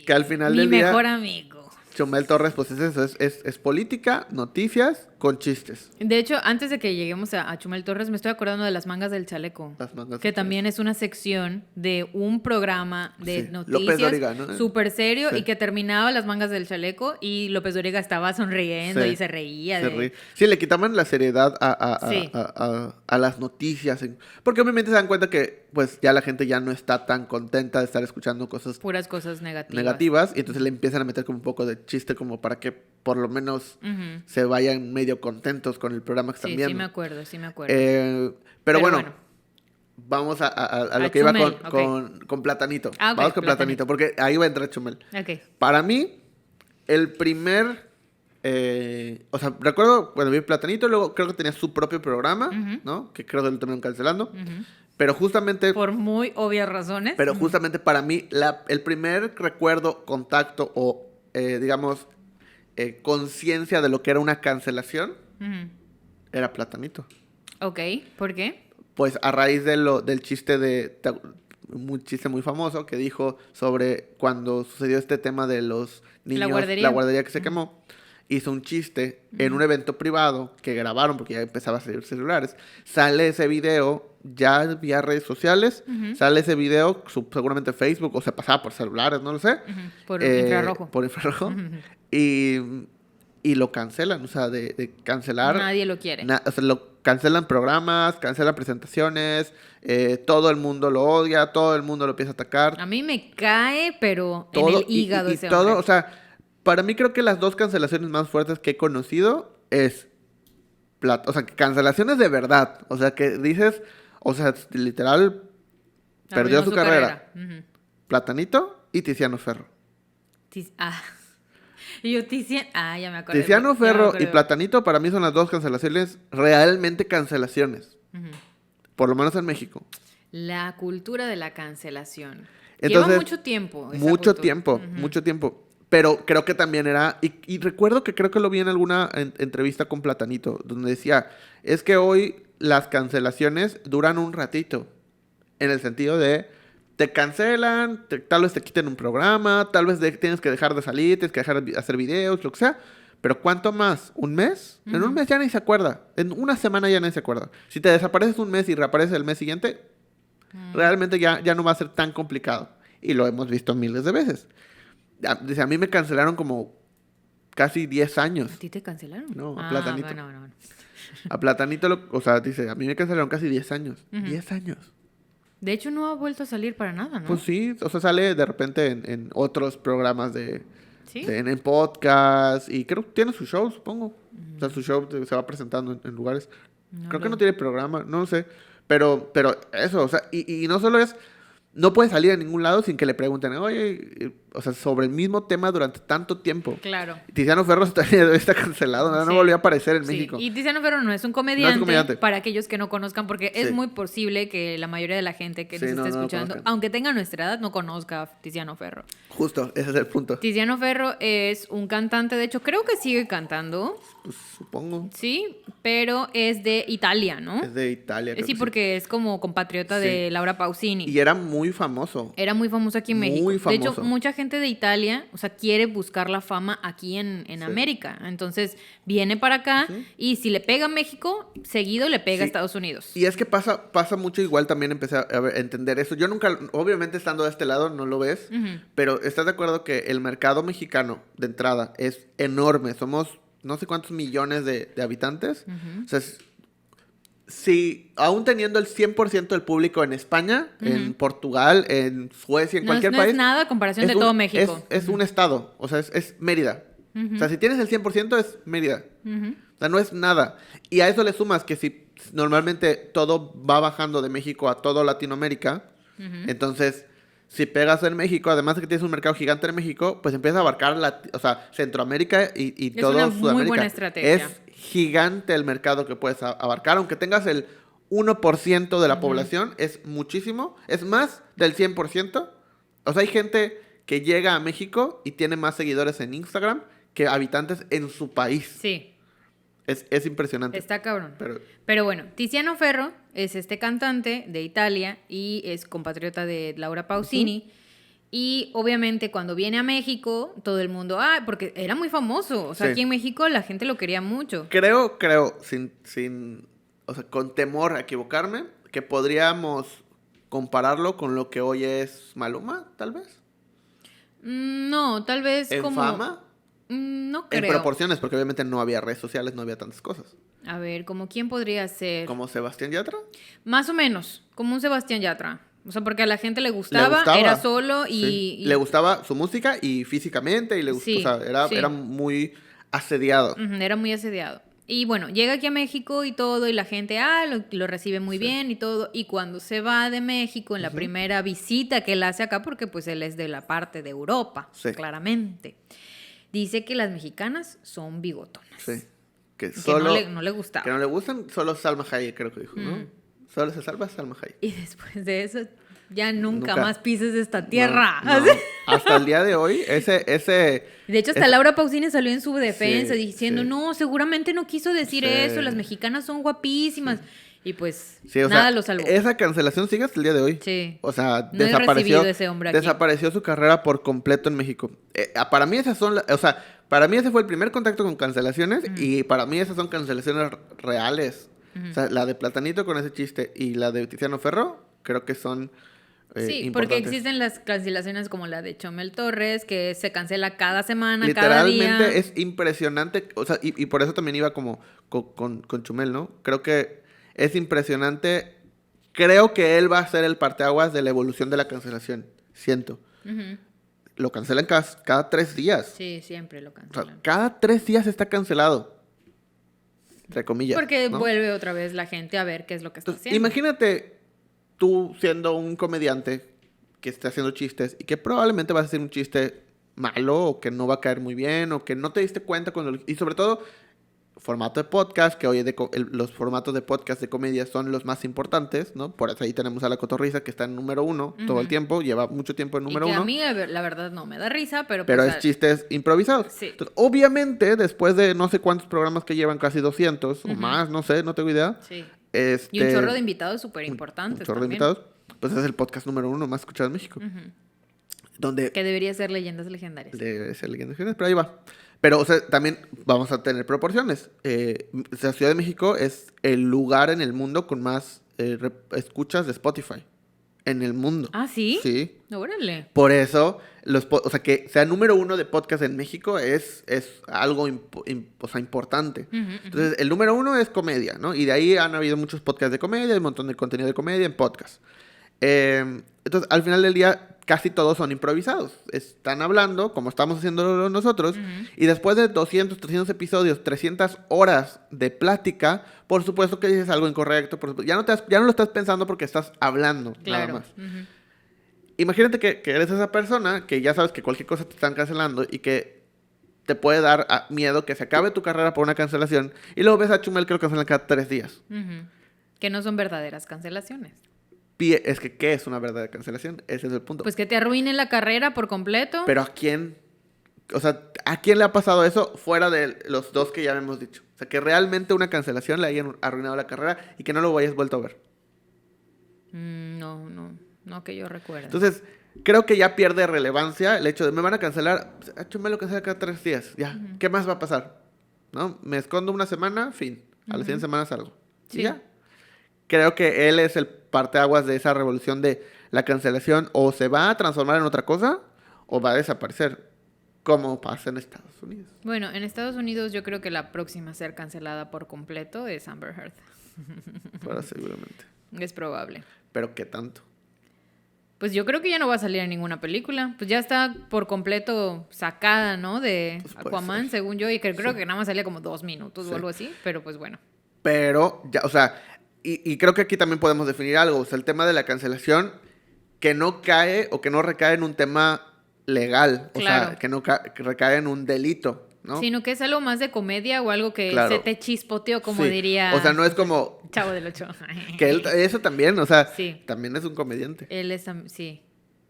que al final Mi del día... mejor amigo. Chumel Torres, pues es eso, es política, noticias con chistes. De hecho, antes de que lleguemos a Chumel Torres, me estoy acordando de Las Mangas del Chaleco. Las mangas Que del también es una sección de un programa de Sí, López noticias Dóriga, ¿no? súper serio Sí. y que terminaba Las Mangas del Chaleco y López Dóriga estaba sonriendo Sí, y se reía. se de- ríe. Sí, le quitaban la seriedad Sí. a las noticias. Porque obviamente se dan cuenta que pues ya la gente ya no está tan contenta de estar escuchando cosas Puras cosas negativas. negativas. Y entonces le empiezan a meter como un poco de chiste como para que por lo menos Ujú. se vayan medio contentos con el programa que están Sí, viendo. sí me acuerdo, sí me acuerdo. Pero bueno, vamos a lo A que iba Chumel, con Platanito. Ah, ok, Vamos con Platanito. Platanito, porque ahí va a entrar Chumel. Ok. Para mí, el primer... o sea, recuerdo cuando vi Platanito, luego creo que tenía su propio programa, ¿no? Que creo que lo terminaron cancelando. Pero justamente... Por muy obvias razones. Pero justamente para mí, el primer recuerdo, contacto o, digamos, conciencia de lo que era una cancelación Ujú. era Platanito. Ok, ¿por qué? Pues a raíz del chiste un chiste muy famoso que dijo sobre cuando sucedió este tema de los niños, guardería. la guardería que se quemó, hizo un chiste en un evento privado que grabaron porque ya empezaba a salir celulares. Sale ese video ya vía redes sociales, sale ese video seguramente Facebook o se pasaba por celulares, no lo sé. Ujú, por infrarrojo. Por infrarrojo. Y lo cancelan, o sea, de cancelar. Nadie lo quiere. O sea, lo cancelan programas, cancelan presentaciones, todo el mundo lo odia, todo el mundo lo empieza a atacar. A mí me cae, pero Todo, en el hígado y ese todo, hombre. o sea, para mí creo que las dos cancelaciones más fuertes que he conocido es o sea, cancelaciones de verdad, o sea, que dices, o sea, literal perdió Arruinó su carrera. Ujú. Platanito y Tiziano Ferro. Y yo ya me acuerdo. Tiziano Ya me Ferro y acuerdo. Platanito para mí son las dos cancelaciones, realmente cancelaciones. Ujú. Por lo menos en México. La cultura de la cancelación. Entonces, Lleva mucho tiempo. esa Mucho cultura. tiempo, Ujú. mucho tiempo. Pero creo que también era... Y recuerdo que creo que lo vi en alguna entrevista con Platanito, donde decía, es que hoy las cancelaciones duran un ratito. En el sentido de, te cancelan, tal vez te quiten un programa, tal vez tienes que dejar de salir, tienes que dejar de hacer videos, lo que sea. Pero ¿cuánto más? ¿Un mes? En un mes ya ni se acuerda. En una semana ya ni se acuerda. Si te desapareces un mes y reapareces el mes siguiente, realmente ya no va a ser tan complicado. Y lo hemos visto miles de veces. Dice, a mí me cancelaron como casi 10 años. ¿A ti te cancelaron? No, a Platanito. Bueno. A Platanito, o sea, dice, a mí me cancelaron casi 10 años. 10 años. De hecho, no ha vuelto a salir para nada, ¿no? Pues sí, o sea, sale de repente en otros programas ¿Sí? en podcast. Y creo que tiene su show, supongo. O sea, su show se va presentando en lugares. Creo que no tiene programa, no lo sé. Pero eso, o sea, y no solo es... No puede salir a ningún lado sin que le pregunten, oye, o sea, sobre el mismo tema durante tanto tiempo. Claro. Tiziano Ferro está cancelado, no volvió a aparecer en México. Y Tiziano Ferro no es un comediante, para aquellos que no conozcan, porque es muy posible que la mayoría de la gente que nos esté escuchando, aunque tenga nuestra edad, no conozca a Tiziano Ferro. Justo, ese es el punto. Tiziano Ferro es un cantante, de hecho, creo que sigue cantando. Pues supongo. Sí, pero es de Italia, ¿no? Es de Italia. Sí, porque es como compatriota de Laura Pausini. Y era muy famoso. Era muy famoso aquí en México. Muy famoso. De hecho, mucha gente de Italia, o sea, quiere buscar la fama aquí en América. Entonces, viene para acá y si le pega a México, seguido le pega a Estados Unidos. Y es que pasa mucho igual, también empecé a entender eso. Yo nunca, obviamente estando de este lado, no lo ves, pero ¿estás de acuerdo que el mercado mexicano de entrada es enorme? Somos no sé cuántos millones de habitantes. O sea, si aún teniendo el 100% del público en España, en Portugal, en Suecia, en cualquier país... No es nada a comparación de todo México. Es un estado, o sea, es Mérida. O sea, si tienes el 100% es Mérida. O sea, no es nada. Y a eso le sumas que si normalmente todo va bajando de México a todo Latinoamérica, entonces... Si pegas en México, además de que tienes un mercado gigante en México, pues empiezas a abarcar Centroamérica y todo Sudamérica. Es una muy buena estrategia. Es gigante el mercado que puedes abarcar. Aunque tengas el 1% de la población, es muchísimo. Es más del 100%. O sea, hay gente que llega a México y tiene más seguidores en Instagram que habitantes en su país. Sí. Es impresionante. Está cabrón. Pero bueno, Tiziano Ferro es este cantante de Italia y es compatriota de Laura Pausini. Y obviamente cuando viene a México, todo el mundo, porque era muy famoso. O sea, aquí en México la gente lo quería mucho. Creo, o sea, con temor a equivocarme, que podríamos compararlo con lo que hoy es Maluma, tal vez. No, tal vez ¿En como... fama? No creo. En proporciones, porque obviamente no había redes sociales, no había tantas cosas. A ver, ¿como quién podría ser? ¿Como Sebastián Yatra? Más o menos, como un Sebastián Yatra. O sea, porque a la gente le gustaba. Era solo y... Le gustaba su música y físicamente, y le gustaba, o sea, era muy asediado. Era muy asediado. Y bueno, llega aquí a México y todo, y la gente lo recibe muy bien y todo. Y cuando se va de México, en la primera visita que él hace acá, porque pues él es de la parte de Europa, claramente, dice que las mexicanas son bigotonas. Sí. Que no le gustaba. Que no le gustan, solo Salma Hayek, creo que dijo, ¿no? Solo se salva Salma Hayek. Y después de eso, ya nunca más pises esta tierra. No. Hasta el día de hoy, ese... De hecho, hasta Laura Pausini salió en su defensa diciendo, no, seguramente no quiso decir eso, las mexicanas son guapísimas. Y pues, nada lo salvó. Esa cancelación sigue hasta el día de hoy. Sí. O sea, no desapareció ese hombre aquí. Desapareció su carrera por completo en México. Para mí esas son... para mí ese fue el primer contacto con cancelaciones y para mí esas son cancelaciones reales. O sea, la de Platanito con ese chiste y la de Tiziano Ferro, creo que son sí, porque existen las cancelaciones como la de Chumel Torres, que se cancela cada semana, literalmente, cada día. Es impresionante. O sea, y por eso también iba como con Chumel, ¿no? Creo que es impresionante. Creo que él va a ser el parteaguas de la evolución de la cancelación. Siento. Lo cancelan cada 3 días. Sí, siempre lo cancelan. O sea, cada 3 días está cancelado. Entre comillas. Porque ¿no? vuelve otra vez la gente a ver qué es lo que está haciendo. Imagínate tú siendo un comediante que esté haciendo chistes y que probablemente vas a hacer un chiste malo o que no va a caer muy bien o que no te diste cuenta y sobre todo formato de podcast, que hoy los formatos de podcast de comedia son los más importantes, ¿no? Por eso ahí tenemos a La Cotorrisa, que está en número 1 todo el tiempo, lleva mucho tiempo en número 1. A mí la verdad no me da risa, pero pues, es chistes improvisados. Sí. Entonces, obviamente, después de no sé cuántos programas que llevan, casi 200 o más, no sé, no tengo idea. Sí. Y un chorro de invitados súper importantes. Un chorro de invitados. Pues es el podcast número 1 más escuchado en México. Donde que debería ser Leyendas Legendarias. Debe ser Leyendas Legendarias, pero ahí va. Pero, o sea, también vamos a tener proporciones. La Ciudad de México es el lugar en el mundo con más escuchas de Spotify. En el mundo. ¿Ah, sí? Sí. Órale. Por eso, o sea, que sea número 1 de podcast en México es algo o sea, importante. Entonces, el número 1 es comedia, ¿no? Y de ahí han habido muchos podcasts de comedia, un montón de contenido de comedia en podcast. Entonces, al final del día, casi todos son improvisados. Están hablando, como estamos haciendo nosotros, y después de 200, 300 episodios, 300 horas de plática, por supuesto que dices algo incorrecto. Ya no lo estás pensando porque estás hablando, nada más. Imagínate que eres esa persona que ya sabes que cualquier cosa te están cancelando y que te puede dar miedo que se acabe tu carrera por una cancelación y luego ves a Chumel que lo cancelan cada 3 días. Que no son verdaderas cancelaciones. Es que, ¿qué es una verdadera cancelación? Ese es el punto. Pues que te arruine la carrera por completo. Pero ¿a quién? O sea, ¿a quién le ha pasado eso fuera de los 2 que ya hemos dicho? O sea, que realmente una cancelación le hayan arruinado la carrera y que no lo hayas vuelto a ver. No que yo recuerde. Entonces, creo que ya pierde relevancia el hecho de me van a cancelar. Me lo cancela cada 3 días. Ya, ¿qué más va a pasar? ¿No? Me escondo una semana, fin. A la siguiente semana salgo. Sí. Y ya. Creo que él es el parteaguas de esa revolución de la cancelación. O se va a transformar en otra cosa o va a desaparecer. Como pasa en Estados Unidos. Bueno, en Estados Unidos yo creo que la próxima a ser cancelada por completo es Amber Heard. Pero seguramente. Es probable. ¿Pero qué tanto? Pues yo creo que ya no va a salir en ninguna película. Pues ya está por completo sacada, ¿no? De Aquaman, según yo. Y creo que nada más salía como 2 minutos o algo así. Pero pues bueno. Pero, ya, o sea, y creo que aquí también podemos definir algo. O sea, el tema de la cancelación que no cae o que no recae en un tema legal. O sea, que no que recae en un delito, ¿no? Sino que es algo más de comedia o algo que se te chispoteó, como diría... O sea, no es como... Chavo del Ocho. Que eso también, o sea, también es un comediante. Él es, sí.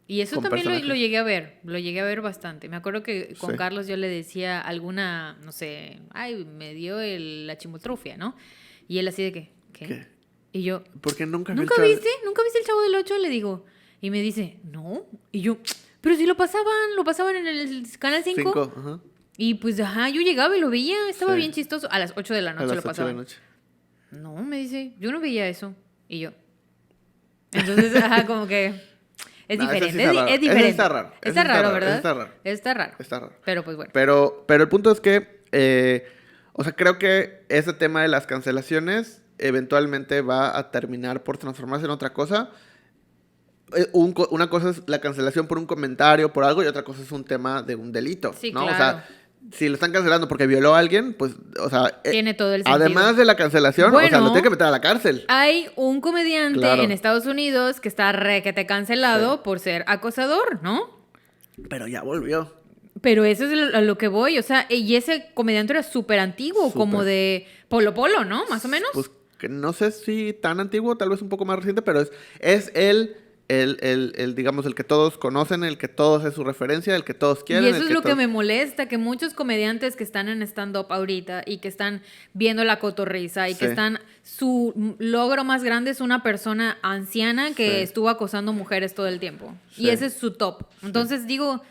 Y eso también lo llegué a ver. Lo llegué a ver bastante. Me acuerdo que con Carlos yo le decía alguna, no sé, me dio la chimoltrufia, ¿no? Y él así de que, ¿qué? Y yo... Porque nunca viste? ¿Nunca viste el Chavo del Ocho? Le digo. Y me dice, no. Y yo, pero si lo pasaban en el Canal 5. Ajá. Y pues, yo llegaba y lo veía, estaba bien chistoso. A las 8 de la noche lo pasaban. A las 8 de la noche. No, me dice, yo no veía eso. Y yo. Entonces, como que es diferente. Sí es diferente. Eso está raro. Está raro, ¿verdad? Está raro. Está raro. Pero pues bueno. Pero el punto es que, o sea, creo que ese tema de las cancelaciones eventualmente va a terminar por transformarse en otra cosa. Una cosa es la cancelación por un comentario, por algo, y otra cosa es un tema de un delito, sí, ¿no? Claro. O sea, si lo están cancelando porque violó a alguien, pues, o sea... Tiene todo el sentido. Además de la cancelación, o sea, lo tiene que meter a la cárcel. Hay un comediante en Estados Unidos que está requete cancelado por ser acosador, ¿no? Pero ya volvió. Pero eso es a lo que voy, o sea, y ese comediante era súper antiguo, como de Polo Polo, ¿no? Más o menos. Pues que no sé si tan antiguo, tal vez un poco más reciente, pero es el digamos, el que todos conocen, el que todos es su referencia, el que todos quieren. Y eso es lo que me molesta, que muchos comediantes que están en stand-up ahorita y que están viendo La Cotorrisa y que están... Su logro más grande es una persona anciana que estuvo acosando mujeres todo el tiempo. Y ese es su top. Entonces digo,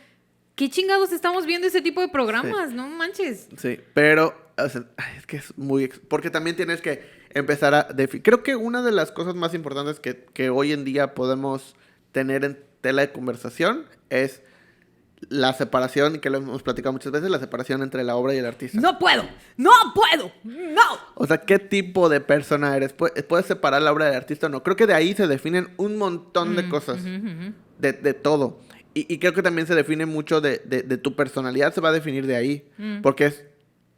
¿qué chingados estamos viendo ese tipo de programas? No manches. Sí, pero o sea, es que es muy... Porque también tienes que empezar a definir. Creo que una de las cosas más importantes que hoy en día podemos tener en tela de conversación es la separación, y que lo hemos platicado muchas veces, la separación entre la obra y el artista. ¡No puedo! ¡No puedo! ¡No! O sea, ¿qué tipo de persona eres? ¿Puedes separar la obra del artista o no? Creo que de ahí se definen un montón de cosas. De todo. Y creo que también se define mucho de tu personalidad, se va a definir de ahí. Porque es...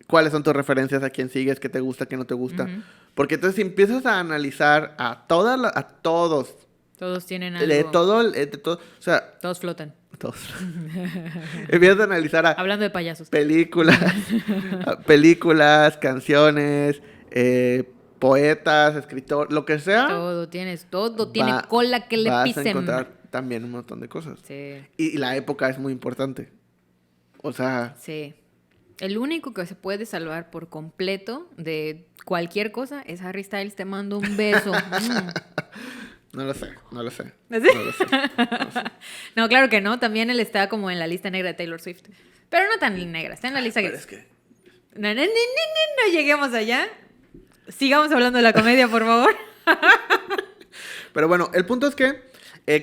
¿Cuáles son tus referencias? ¿A quién sigues? ¿Qué te gusta? ¿Qué no te gusta? Porque entonces si empiezas a analizar a todos... Todos tienen algo. De todo, o sea... Todos flotan. Todos. Empiezas a analizar Hablando de payasos. películas, canciones, poetas, escritores, lo que sea. Todo tiene cola que le vas pisen. a encontrar también un montón de cosas. Sí. Y la época es muy importante. O sea... Sí. El único que se puede salvar por completo de cualquier cosa es Harry Styles. Te mando un beso. No lo sé. ¿Sí? No lo sé. No, claro que no. También él está como en la lista negra de Taylor Swift. Pero no tan negra. Está en la lista Pero gris. es que... No lleguemos allá. Sigamos hablando de la comedia, por favor. Pero bueno, el punto es que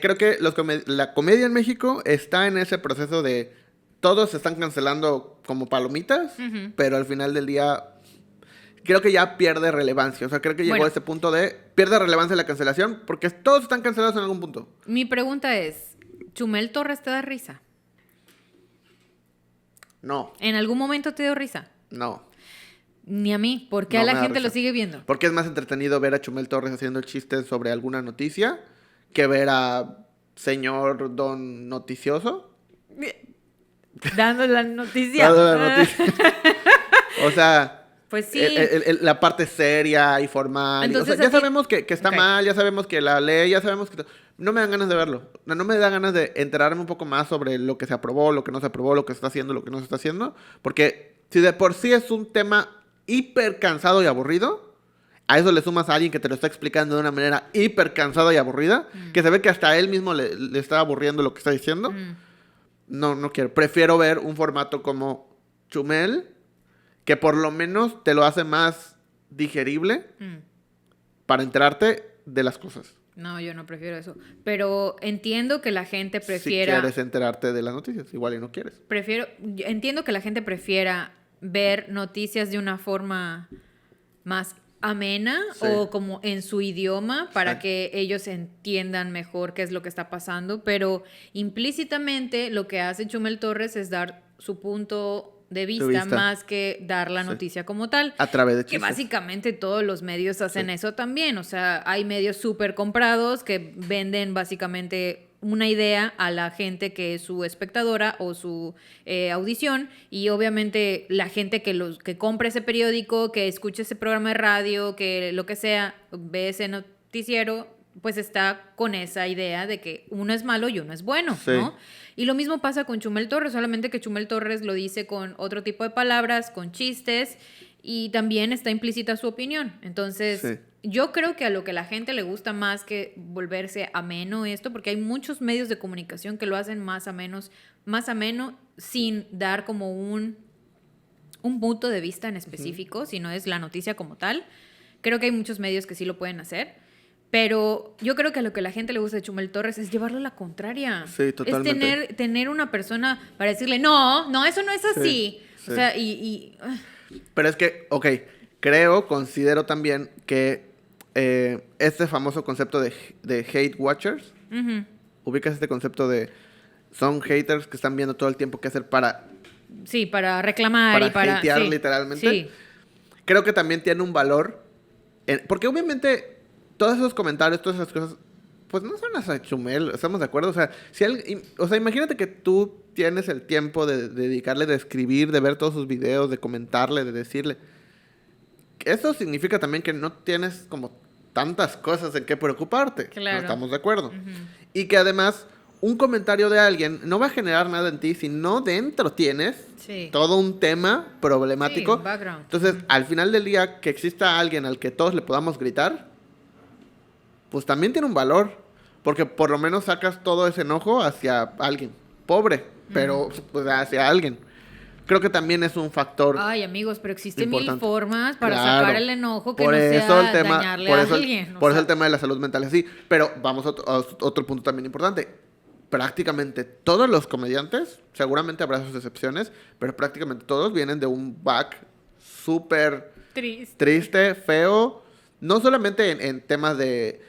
creo que la comedia en México está en ese proceso de... Todos se están cancelando como palomitas, pero al final del día creo que ya pierde relevancia. O sea, creo que llegó a ese punto de pierde relevancia la cancelación porque todos están cancelados en algún punto. Mi pregunta es, ¿Chumel Torres te da risa? No. ¿En algún momento te dio risa? No. Ni a mí. ¿Por qué No a la me da gente risa. lo sigue viendo? Porque es más entretenido ver a Chumel Torres haciendo chistes sobre alguna noticia que ver a señor don noticioso. Dando la noticia. Dando la noticia. O sea, pues sí. La parte seria y formal. Entonces, o sea, ya sabemos que está Ok. mal, ya sabemos que la ley, ya sabemos que... No me dan ganas de verlo. No me da ganas de enterarme un poco más sobre lo que se aprobó, lo que no se aprobó, lo que se está haciendo, lo que no se está haciendo. Porque si de por sí es un tema hiper cansado y aburrido, a eso le sumas a alguien que te lo está explicando de una manera hiper cansada y aburrida, que se ve que hasta a él mismo le está aburriendo lo que está diciendo. No quiero. Prefiero ver un formato como Chumel, que por lo menos te lo hace más digerible para enterarte de las cosas. No, yo no prefiero eso. Pero entiendo que la gente prefiera... Si quieres enterarte de las noticias, igual y no quieres. Entiendo que la gente prefiera ver noticias de una forma más amena Sí. o como en su idioma para Sí. que ellos entiendan mejor qué es lo que está pasando, pero implícitamente lo que hace Chumel Torres es dar su punto de vista más que dar la Sí. noticia como tal. A través de Que chistes. básicamente todos los medios hacen Sí. eso también. O sea, hay medios súper comprados que venden básicamente una idea a la gente que es su espectadora o su audición, y obviamente la gente que compra ese periódico, que escucha ese programa de radio, que lo que sea, ve ese noticiero, pues está con esa idea de que uno es malo y uno es bueno, Sí. ¿no? Y lo mismo pasa con Chumel Torres, solamente que Chumel Torres lo dice con otro tipo de palabras, con chistes, y también está implícita su opinión. Entonces, Sí. yo creo que a lo que la gente le gusta más que volverse ameno esto, porque hay muchos medios de comunicación que lo hacen más ameno sin dar como un punto de vista en específico, sino es la noticia como tal. Creo que hay muchos medios que sí lo pueden hacer. Pero yo creo que a lo que la gente le gusta de Chumel Torres es llevarlo a la contraria. Sí, totalmente. Es tener una persona para decirle, no, eso no es así. Sí, O sea, Pero es que, considero también que este famoso concepto de hate watchers, ubicas este concepto de son haters que están viendo todo el tiempo qué hacer para reclamar y para hatear sí, literalmente. sí. Creo que también tiene un valor, porque obviamente todos esos comentarios, todas esas cosas, pues no son a Chumel, ¿estamos de acuerdo? O sea, imagínate que tú tienes el tiempo de dedicarle, de escribir, de ver todos sus videos, de comentarle, de decirle. Eso significa también que no tienes como tantas cosas en qué preocuparte. Claro. ¿No estamos de acuerdo? Y que además un comentario de alguien no va a generar nada en ti si no dentro tienes Sí. todo un tema problemático. Sí, un background. Entonces, al final del día, que exista alguien al que todos le podamos gritar, pues también tiene un valor. Porque por lo menos sacas todo ese enojo hacia alguien. Pobre, pero pues, hacia alguien. Creo que también es un factor. Ay, amigos, pero existen mil importante. formas para Claro. sacar el enojo que Por no eso sea el tema, dañarle por a eso, alguien. por eso el tema de la salud mental es así. Pero vamos a otro punto también importante. Prácticamente todos los comediantes, seguramente habrá sus excepciones, pero prácticamente todos vienen de un back súper triste, feo. No solamente en temas de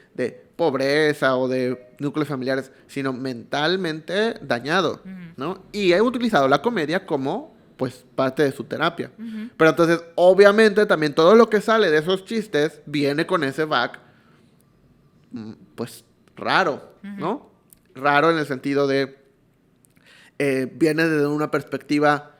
pobreza o de núcleos familiares, sino mentalmente dañado, ¿no? Y he utilizado la comedia como, pues, parte de su terapia. Pero entonces, obviamente, también todo lo que sale de esos chistes viene con ese back, pues, raro, ¿no? Raro en el sentido de viene desde una perspectiva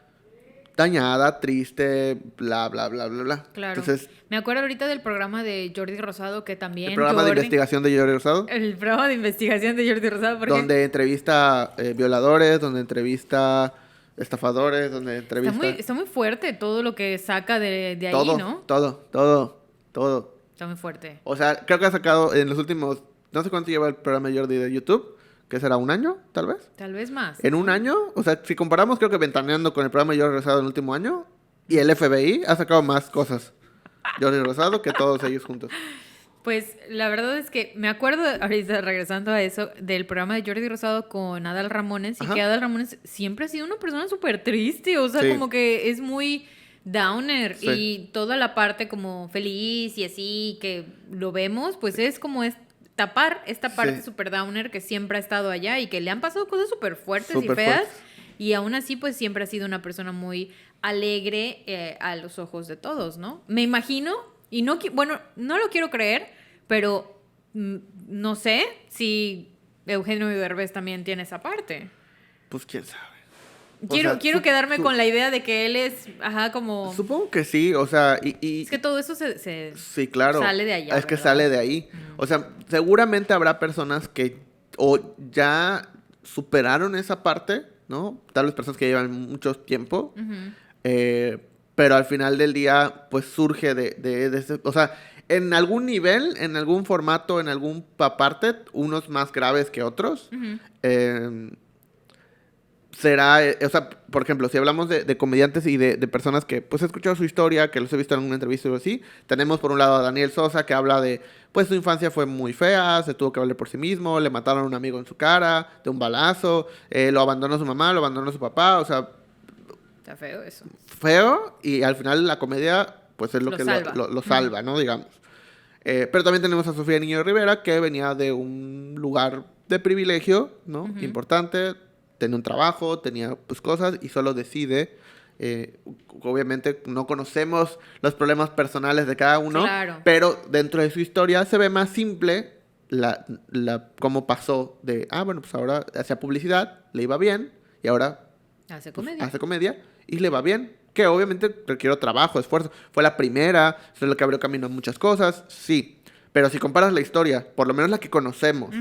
dañada, triste, bla, bla, bla, bla, bla. Claro. Entonces, me acuerdo ahorita del programa de Jordi Rosado, que también... el programa de investigación de Jordi Rosado. El programa de investigación de Jordi Rosado, porque... Donde entrevista violadores, donde entrevista estafadores, donde entrevista... Está muy fuerte todo lo que saca de ahí, todo, ¿no? todo. Está muy fuerte. O sea, creo que ha sacado en los últimos... No sé cuánto lleva el programa de Jordi de YouTube. ¿Qué será? ¿Un año, tal vez? Tal vez más. En un año, o sea, si comparamos, creo que Ventaneando con el programa de Jordi Rosado en el último año, y el FBI ha sacado más cosas, Jordi Rosado, que todos ellos juntos. Pues la verdad es que me acuerdo, ahorita regresando a eso, del programa de Jordi Rosado con Adal Ramones, y que Adal Ramones siempre ha sido una persona súper triste, o sea, Sí. como que es muy downer, Sí. y toda la parte como feliz y así, que lo vemos, pues es como tapar esta parte Sí. súper downer que siempre ha estado allá y que le han pasado cosas súper fuertes y Súper feas. fuertes. Y aún así, pues siempre ha sido una persona muy alegre a los ojos de todos, ¿no? Me imagino, y no, bueno, no lo quiero creer, pero no sé si Eugenio Derbez también tiene esa parte. Pues quién sabe. Quiero quedarme con la idea de que él es, como... Supongo que sí, o sea, y Es que todo eso sí, claro, sale de allá, es que ¿verdad? sale de ahí. O sea, seguramente habrá personas que o ya superaron esa parte, ¿no? Tal vez personas que llevan mucho tiempo, pero al final del día, pues surge de ese, o sea, en algún nivel, en algún formato, en alguna parte, unos más graves que otros. Será, o sea, por ejemplo, si hablamos de comediantes y de personas que pues he escuchado su historia, que los he visto en alguna entrevista o así, tenemos por un lado a Daniel Sosa, que habla de, pues su infancia fue muy fea, se tuvo que valer por sí mismo, le mataron a un amigo en su cara, de un balazo, lo abandonó su mamá, lo abandonó su papá, o sea... Está feo eso. Feo, y al final la comedia, pues es lo que salva. lo salva, ¿no? Digamos. Pero también tenemos a Sofía Niño de Rivera, que venía de un lugar de privilegio, ¿no? Importante, tenía un trabajo, tenía pues cosas y solo decide, obviamente no conocemos los problemas personales de cada uno, Claro. pero dentro de su historia se ve más simple cómo pasó de, bueno, pues ahora hacía publicidad, le iba bien y ahora Hace pues, comedia. hace comedia y le va bien, que obviamente requiere trabajo, esfuerzo, fue la primera, es lo que abrió camino a muchas cosas, sí, pero si comparas la historia, por lo menos la que conocemos,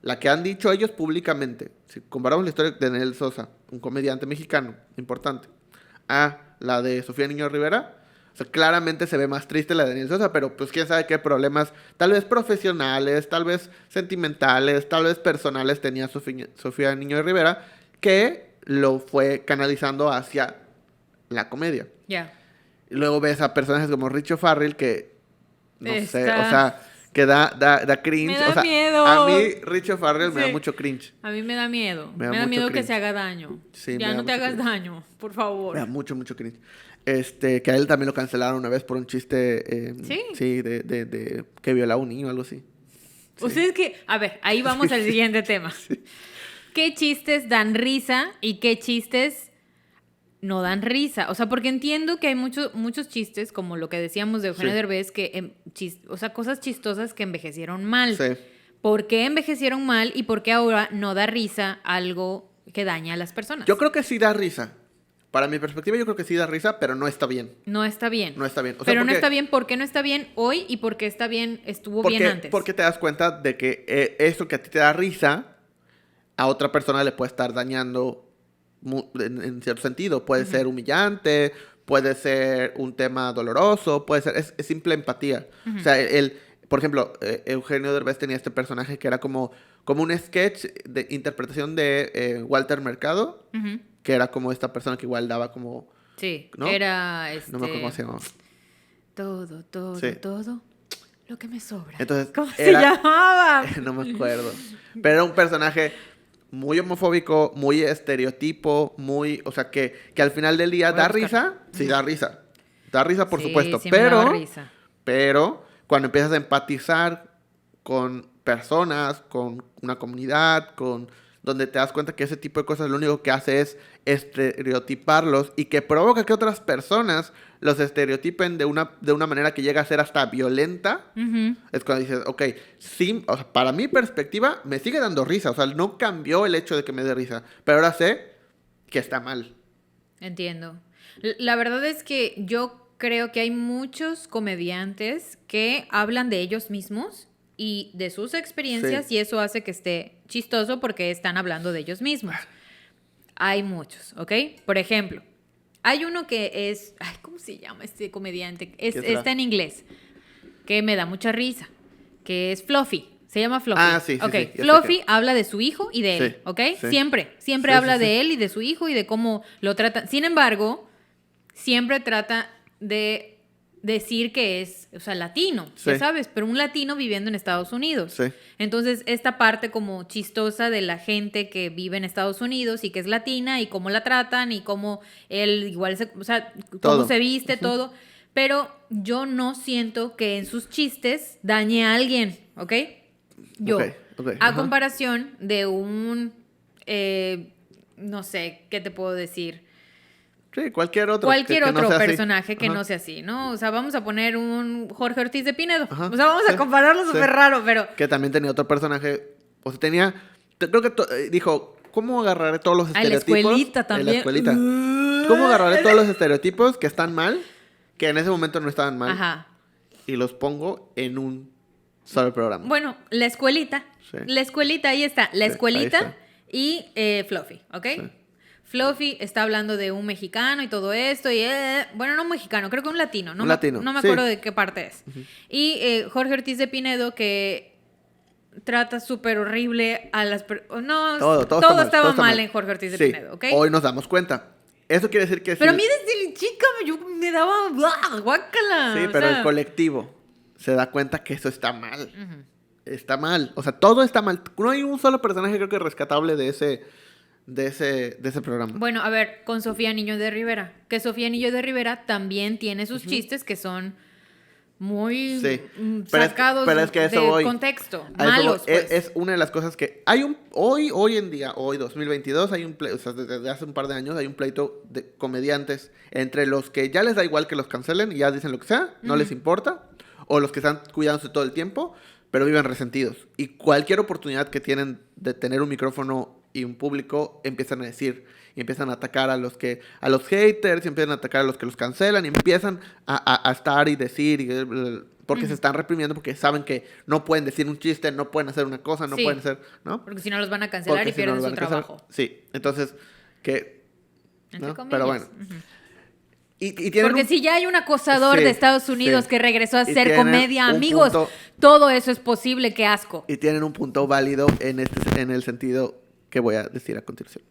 la que han dicho ellos públicamente, si comparamos la historia de Daniel Sosa, un comediante mexicano importante, a la de Sofía Niño de Rivera, o sea, claramente se ve más triste la de Daniel Sosa, pero pues quién sabe qué problemas, tal vez profesionales, tal vez sentimentales, tal vez personales tenía Sofía Niño de Rivera, que lo fue canalizando hacia la comedia. Ya. Y luego ves a personajes como Richo Farrell que, no sé, Está- o sea... que da cringe. Me da o sea, miedo. A mí, Richo Farrell me da Sí. mucho cringe. A mí me da miedo. Me da Me da mucho miedo que cringe. se haga daño. Sí, me Ya da no te mucho hagas cringe. daño, por favor. Me da mucho cringe. Que a él también lo cancelaron una vez por un chiste. ¿Sí? Sí, de que violaba a un niño o algo así. Ustedes que... A ver, ahí vamos al siguiente tema. ¿Qué chistes dan risa y qué chistes no dan risa? O sea, porque entiendo que hay muchos chistes, como lo que decíamos de Eugenio Sí. Derbez, que, o sea, cosas chistosas que envejecieron mal. Sí. ¿Por qué envejecieron mal y por qué ahora no da risa algo que daña a las personas? Yo creo que sí da risa. Para mi perspectiva, yo creo que sí da risa, pero no está bien. No está bien. No está bien. O sea, Pero no porque- está bien. ¿Por qué no está bien hoy y por qué está bien, estuvo bien antes? Porque te das cuenta de que eso que a ti te da risa, a otra persona le puede estar dañando en cierto sentido. Puede ser humillante, puede ser un tema doloroso, puede ser... Es simple empatía. O sea, por ejemplo, Eugenio Derbez tenía este personaje que era como un sketch de interpretación de Walter Mercado, Ujú. que era como esta persona que igual daba como... Sí, ¿No? era No me acuerdo cómo se llamaba. todo, Sí. todo lo que me sobra. Entonces, ¿Cómo se llamaba? No me acuerdo. Pero era un personaje muy homofóbico, muy estereotipo, muy... O sea, que al final del día Voy a da buscar. risa. Sí, da risa. Da risa, por Sí, supuesto. sí me daba Pero, risa. pero, cuando empiezas a empatizar con personas, con una comunidad, con donde te das cuenta que ese tipo de cosas lo único que hace es estereotiparlos y que provoca que otras personas los estereotipen de una manera que llega a ser hasta violenta. Ujú. Es cuando dices, ok, sí, o sea, para mi perspectiva me sigue dando risa, o sea, no cambió el hecho de que me dé risa, pero ahora sé que está mal. Entiendo. La verdad es que yo creo que hay muchos comediantes que hablan de ellos mismos y de sus experiencias Sí. y eso hace que esté chistoso porque están hablando de ellos mismos. Hay muchos, ¿ok? Por ejemplo, hay uno que es... Ay, ¿cómo se llama este comediante? ¿Qué será? Está en inglés, que me da mucha risa, que es Fluffy. Se llama Fluffy. Ah, sí, sí, Ok, sí, ya sé Fluffy qué. habla de su hijo y de él, Sí, ¿ok? sí. Siempre Sí, habla sí, sí. de él y de su hijo y de cómo lo trata. Sin embargo, siempre trata de decir que es, o sea, latino, ya Sí. sabes, pero un latino viviendo en Estados Unidos. Sí. Entonces, esta parte como chistosa de la gente que vive en Estados Unidos y que es latina y cómo la tratan y cómo él igual o sea, cómo Todo. se viste, todo. Pero yo no siento que en sus chistes dañe a alguien, ¿ok? Yo, Ok, a ajá. comparación de un, no sé, ¿qué te puedo decir? Sí, cualquier otro. Cualquier que no otro sea así. personaje que Ajá. no sea así, ¿no? O sea, vamos a poner un Jorge Ortiz de Pinedo. Ajá, O sea, vamos a sí, compararlo sí. súper raro, pero... Que también tenía otro personaje. O sea, tenía. Creo que dijo: ¿Cómo agarraré todos los Ah, en la estereotipos? escuelita En también. la escuelita. ¿Cómo agarraré todos los estereotipos que están mal? Que en ese momento no estaban mal. Ajá. Y los pongo en un solo programa. Bueno, la escuelita. Sí. La escuelita, ahí está. La Sí, escuelita ahí está. y Fluffy, ¿ok? Sí. Fluffy está hablando de un mexicano y todo esto. Y, bueno, no un mexicano, creo que un latino. No Un me, latino, no me sí. acuerdo de qué parte es. Y Jorge Ortiz de Pinedo que trata súper horrible a las personas. No, Todo estaba está mal mal. en Jorge Ortiz de Sí, Pinedo, ¿ok? Hoy nos damos cuenta. Eso quiere decir que Pero a sí. mí desde chica yo me daba guácala. Sí, o pero sea, el colectivo se da cuenta que eso está mal. Está mal. O sea, todo está mal. No hay un solo personaje, creo que rescatable de ese programa. Bueno, a ver, con Sofía Niño de Rivera. Que Sofía Niño de Rivera también tiene sus chistes que son muy Sí. Pero sacados es que a eso de voy. contexto. A eso Malos, voy. pues. Es una de las cosas que hay hoy en día, hoy 2022, hay o sea, desde hace un par de años hay un pleito de comediantes entre los que ya les da igual que los cancelen y ya dicen lo que sea, no les importa, o los que están cuidándose todo el tiempo, pero viven resentidos. Y cualquier oportunidad que tienen de tener un micrófono y un público, empiezan a decir y empiezan a atacar a los haters, y empiezan a atacar a los que los cancelan, y empiezan a estar y decir, porque se están reprimiendo, porque saben que no pueden decir un chiste, no pueden hacer una cosa, no Sí. pueden hacer, ¿no? Porque si no los van a cancelar Porque y si no pierden lo su van a cancelar. trabajo. Sí, entonces, que... Entre ¿no? comillas. Pero bueno. Ujú. Y tienen Porque si ya hay un acosador Sí, de Estados Unidos sí. que regresó a Y hacer tienen comedia, un amigos, punto- todo eso es posible, qué asco. Y tienen un punto válido en el sentido que voy a decir a continuación.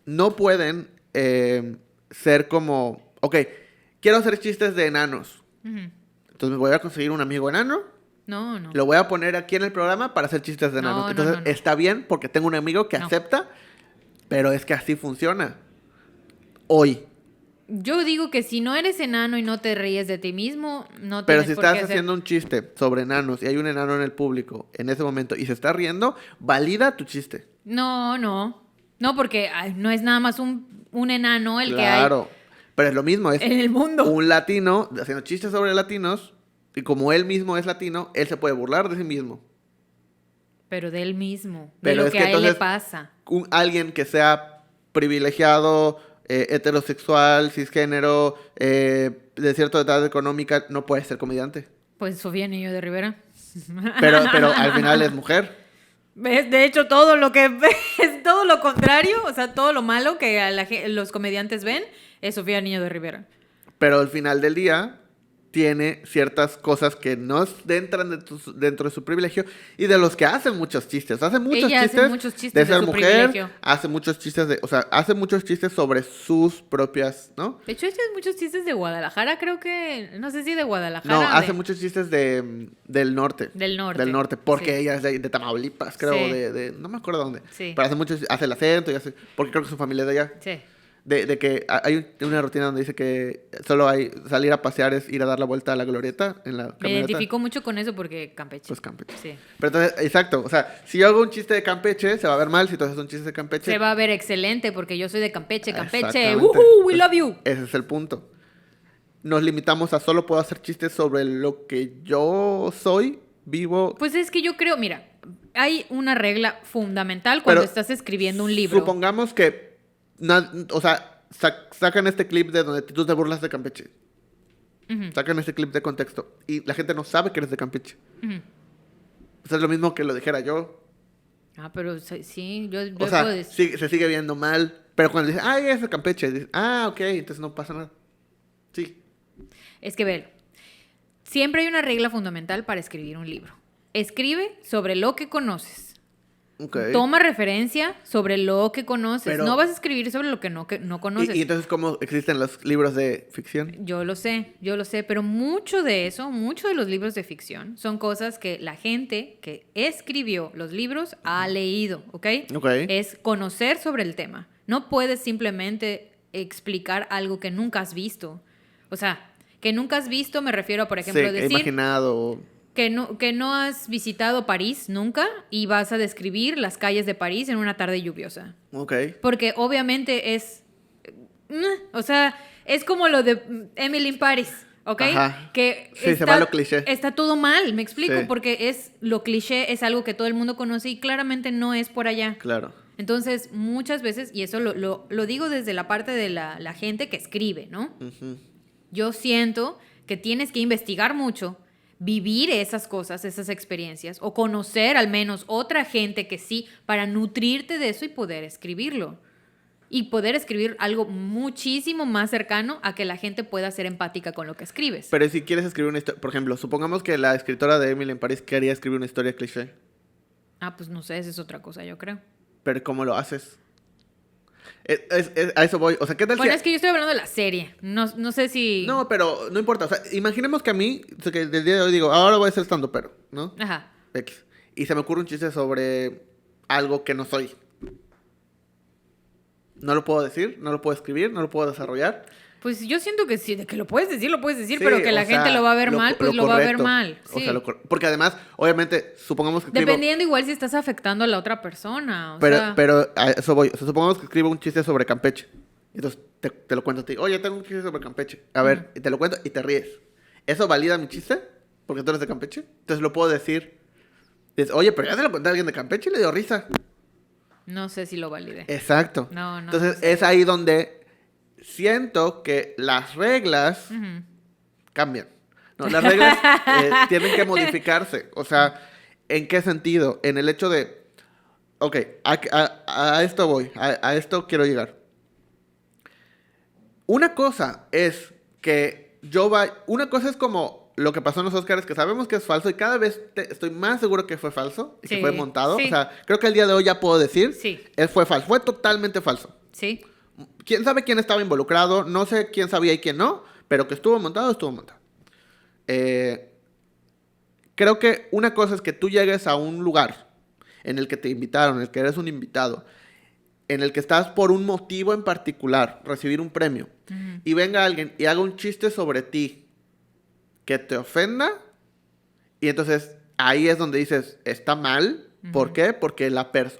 No pueden ser como, ok, quiero hacer chistes de enanos. Ujú. Entonces me voy a conseguir un amigo enano, No, no. lo voy a poner aquí en el programa para hacer chistes de No, enanos. no, Entonces no, no. está bien porque tengo un amigo que No. acepta, pero es que así funciona. Hoy. Yo digo que si no eres enano y no te ríes de ti mismo, no Pero tienes si por estás qué hacer- haciendo un chiste sobre enanos y hay un enano en el público en ese momento y se está riendo, valida tu chiste. No, no. No, porque ay, no es nada más un enano el Claro. Pero es lo mismo, es que hay en el mundo. un latino haciendo chistes sobre latinos y como él mismo es latino, él se puede burlar de sí mismo. Pero de él mismo, de Pero lo es que que a él le entonces- pasa. Alguien que sea privilegiado, heterosexual, cisgénero, de cierta edad económica, no puede ser comediante. Pues Sofía Niño de Rivera. Pero al final es mujer. ¿Ves? De hecho, todo lo que es todo lo contrario, o sea, todo lo malo que los comediantes ven es Sofía Niño de Rivera. Pero al final del día tiene ciertas cosas que no entran dentro de su privilegio y de los que hacen muchos chistes. Hace muchos Ella hace chistes muchos chistes de de ser su mujer, privilegio. hace muchos chistes hace muchos chistes sobre sus propias, ¿no? De hecho, hecho muchos chistes de Guadalajara, creo que, no sé si de Guadalajara. No, o hace de- muchos chistes del norte. Del norte, Del norte, porque sí. ella es de Tamaulipas, creo, Sí. no me acuerdo dónde. Sí. Pero hace el acento, porque creo que su familia es de allá. Sí. De que hay una rutina donde dice que solo hay salir a pasear es ir a dar la vuelta a la glorieta en la camioneta. Me identifico mucho con eso porque Campeche. Pues Campeche. Sí. Pero entonces, exacto, o sea, si yo hago un chiste de Campeche, se va a ver mal. Si tú haces un chiste de Campeche... Se va a ver excelente porque yo soy de Campeche. Campeche, Exactamente. ¡woohoo! We love you. Ese es el punto. Nos limitamos a solo puedo hacer chistes sobre lo que yo soy, vivo... Pues es que yo creo, mira, hay una regla fundamental cuando Pero estás escribiendo un libro. Supongamos que... o sea, sacan este clip de donde tú te burlas de Campeche. Ujú, Sacan este clip de contexto. Y la gente no sabe que eres de Campeche. ujú. O sea, es lo mismo que lo dijera yo. Ah, pero sí, yo O sea, puedo decir. se sigue viendo mal. Pero cuando dices, ay, es de Campeche. Dices, ok, entonces no pasa nada. Sí. Es que velo. Siempre hay una regla fundamental para escribir un libro. Escribe sobre lo que conoces. Ok. Toma referencia sobre lo que conoces. Pero- no vas a escribir sobre lo que no conoces. Y entonces, ¿cómo existen los libros de ficción? Yo lo sé, pero mucho de eso, mucho de los libros de ficción son cosas que la gente que escribió los libros ha leído, ¿ok? Ok. Es conocer sobre el tema. No puedes simplemente explicar algo que nunca has visto. O sea, que nunca has visto me refiero a, por ejemplo, Sí, decir imaginado. que no has visitado París nunca y vas a describir las calles de París en una tarde lluviosa. Ok. Porque obviamente es... O sea, es como lo de Emily in Paris, ¿ok? Ajá. Que Sí, se va lo cliché. está todo mal, me explico, Sí. porque es lo cliché, es algo que todo el mundo conoce y claramente no es por allá. Claro. Entonces, muchas veces, y eso lo digo desde la parte de la gente que escribe, ¿no? Ujú. Yo siento que tienes que investigar mucho, vivir esas cosas, esas experiencias, o conocer al menos otra gente que sí, para nutrirte de eso y poder escribirlo. Y poder escribir algo muchísimo más cercano a que la gente pueda ser empática con lo que escribes. Pero si quieres escribir una historia, por ejemplo, supongamos que la escritora de Emily in Paris quería escribir una historia cliché. Ah, pues no sé, esa es otra cosa, yo creo. Pero ¿cómo lo haces? A eso voy. O sea, ¿qué tal Bueno, si... es que yo estoy hablando de la serie. No sé si... No, pero no importa. O sea, imaginemos que a mí, o sea, que del día de hoy digo, ahora voy a ser estando pero, ¿no? Ajá. X. Y se me ocurre un chiste sobre algo que no soy. No lo puedo decir, no lo puedo escribir, no lo puedo desarrollar. Pues yo siento que sí, de que lo puedes decir, Sí, pero que la o sea, gente lo va a ver mal, pues lo va a ver correcto. mal. O Sí. sea, porque además, obviamente, supongamos que escribo... Dependiendo igual si estás afectando a la otra persona. Pero a eso voy. O sea, supongamos que escribo un chiste sobre Campeche. Entonces te lo cuento a ti. Oye, tengo un chiste sobre Campeche. A ver, y te lo cuento y te ríes. ¿Eso valida mi chiste? Porque tú eres de Campeche. Entonces lo puedo decir. Dices, oye, pero ya se lo conté a alguien de Campeche y le dio risa. No sé si lo valide. Exacto. No. Entonces No sé. es ahí donde siento que las reglas Ujú. cambian. No, las reglas tienen que modificarse. O sea, ¿en qué sentido? En el hecho de, ok, a esto voy, a esto quiero llegar. Una cosa es que una cosa es como lo que pasó en los Oscars, que sabemos que es falso y cada vez estoy más seguro que fue falso y que Sí, fue montado. sí. O sea, creo que el día de hoy ya puedo decir, Sí. él fue falso, fue totalmente falso. Sí. ¿Quién sabe quién estaba involucrado? No sé quién sabía y quién no, pero que estuvo montado, estuvo montado. Creo que una cosa es que tú llegues a un lugar en el que te invitaron, en el que eres un invitado, en el que estás por un motivo en particular, recibir un premio, y venga alguien y haga un chiste sobre ti que te ofenda, y entonces ahí es donde dices, está mal. ¿Por qué? Porque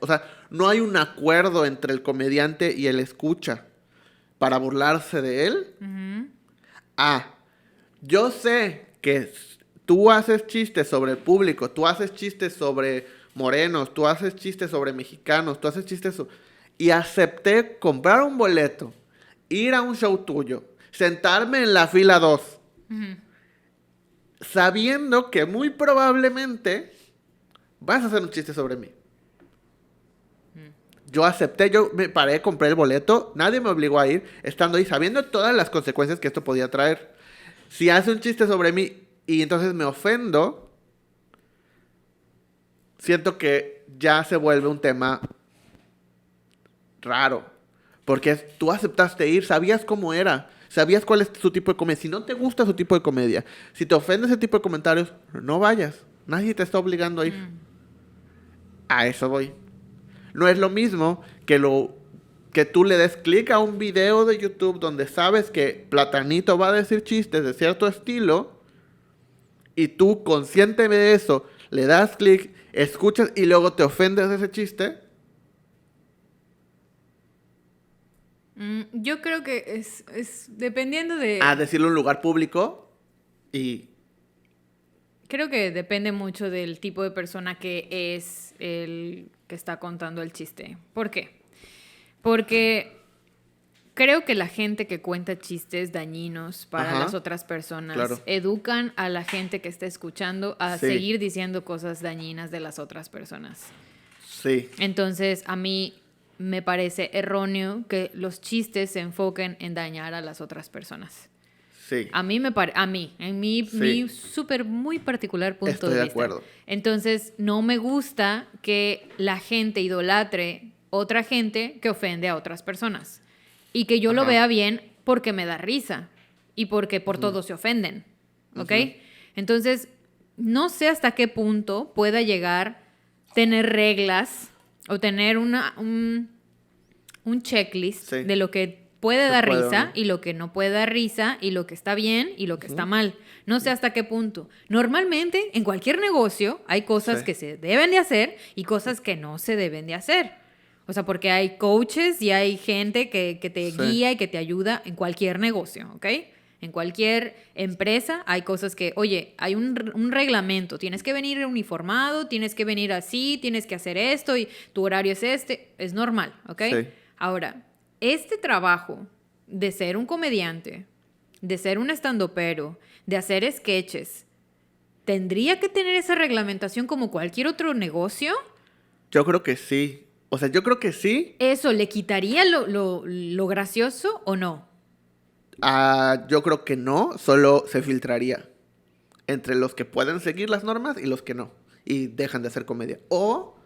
o sea, no hay un acuerdo entre el comediante y el escucha para burlarse de él. Ujú. Yo sé que tú haces chistes sobre el público, tú haces chistes sobre morenos, tú haces chistes sobre mexicanos, tú haces chistes y acepté comprar un boleto, ir a un show tuyo, sentarme en la fila 2, Ujú. sabiendo que muy probablemente vas a hacer un chiste sobre mí. Yo acepté, yo me paré, compré el boleto, nadie me obligó a ir, estando ahí, sabiendo todas las consecuencias que esto podía traer. Si hace un chiste sobre mí y entonces me ofendo, siento que ya se vuelve un tema raro. Porque tú aceptaste ir, sabías cómo era, sabías cuál es su tipo de comedia. Si no te gusta su tipo de comedia, si te ofende ese tipo de comentarios, no vayas. Nadie te está obligando a ir. A eso voy. No es lo mismo que lo que tú le des clic a un video de YouTube donde sabes que Platanito va a decir chistes de cierto estilo y tú, consciente de eso, le das clic, escuchas y luego te ofendes de ese chiste. Yo creo que es dependiendo de... A decirlo en un lugar público y... Creo que depende mucho del tipo de persona que es el que está contando el chiste. ¿Por qué? Porque creo que la gente que cuenta chistes dañinos para las otras personas educan a la gente que está escuchando a seguir diciendo cosas dañinas de las otras personas. Sí. Entonces, a mí me parece erróneo que los chistes se enfoquen en dañar a las otras personas. Sí. A mí, en mi súper muy particular punto de vista. Estoy de acuerdo. Entonces, no me gusta que la gente idolatre otra gente que ofende a otras personas. Y que yo lo vea bien porque me da risa. Y porque por todo se ofenden. ¿Ok? Entonces, no sé hasta qué punto pueda llegar tener reglas o tener un checklist de lo que puede dar risa y lo que no puede dar risa y lo que está bien y lo que está mal. No sé hasta qué punto. Normalmente, en cualquier negocio hay cosas que se deben de hacer y cosas que no se deben de hacer. O sea, porque hay coaches y hay gente que te guía y que te ayuda en cualquier negocio, ¿ok? En cualquier empresa hay cosas que, oye, hay un reglamento. Tienes que venir uniformado, tienes que venir así, tienes que hacer esto y tu horario es este. Es normal, ¿ok? Sí. Ahora, este trabajo de ser un comediante, de ser un estandopero, de hacer sketches, ¿tendría que tener esa reglamentación como cualquier otro negocio? Yo creo que sí. O sea, yo creo que sí. ¿Eso le quitaría lo gracioso o no? Yo creo que no, solo se filtraría entre los que pueden seguir las normas y los que no. Y dejan de hacer comedia. O,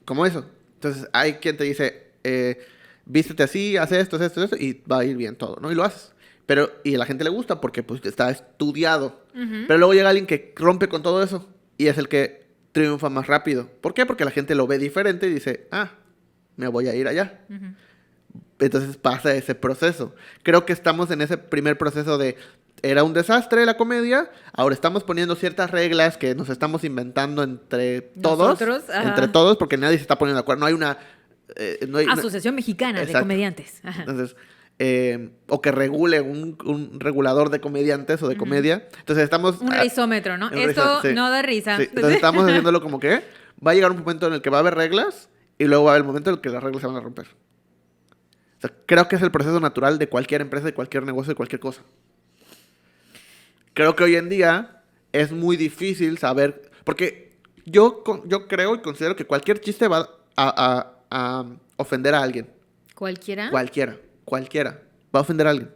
como eso. Entonces, hay quien te dice, vístete así, haz esto, y va a ir bien todo, ¿no? Y lo haces. Y a la gente le gusta porque pues está estudiado. Pero luego llega alguien que rompe con todo eso y es el que triunfa más rápido. ¿Por qué? Porque la gente lo ve diferente y dice, me voy a ir allá. Entonces pasa ese proceso. Creo que estamos en ese primer proceso de, era un desastre la comedia, ahora estamos poniendo ciertas reglas que nos estamos inventando entre todos. Entre todos, porque nadie se está poniendo de acuerdo. No hay una... Asociación Mexicana de Comediantes. Ajá. Entonces, o que regule un regulador de comediantes o de comedia. Entonces estamos... Un risómetro, ¿no? Esto no da risa. Sí. Entonces estamos haciéndolo como que va a llegar un momento en el que va a haber reglas y luego va a haber el momento en el que las reglas se van a romper. O sea, creo que es el proceso natural de cualquier empresa, de cualquier negocio, de cualquier cosa. Creo que hoy en día es muy difícil saber... Porque yo creo y considero que cualquier chiste va a ofender a alguien. ¿Cualquiera? Cualquiera. Va a ofender a alguien.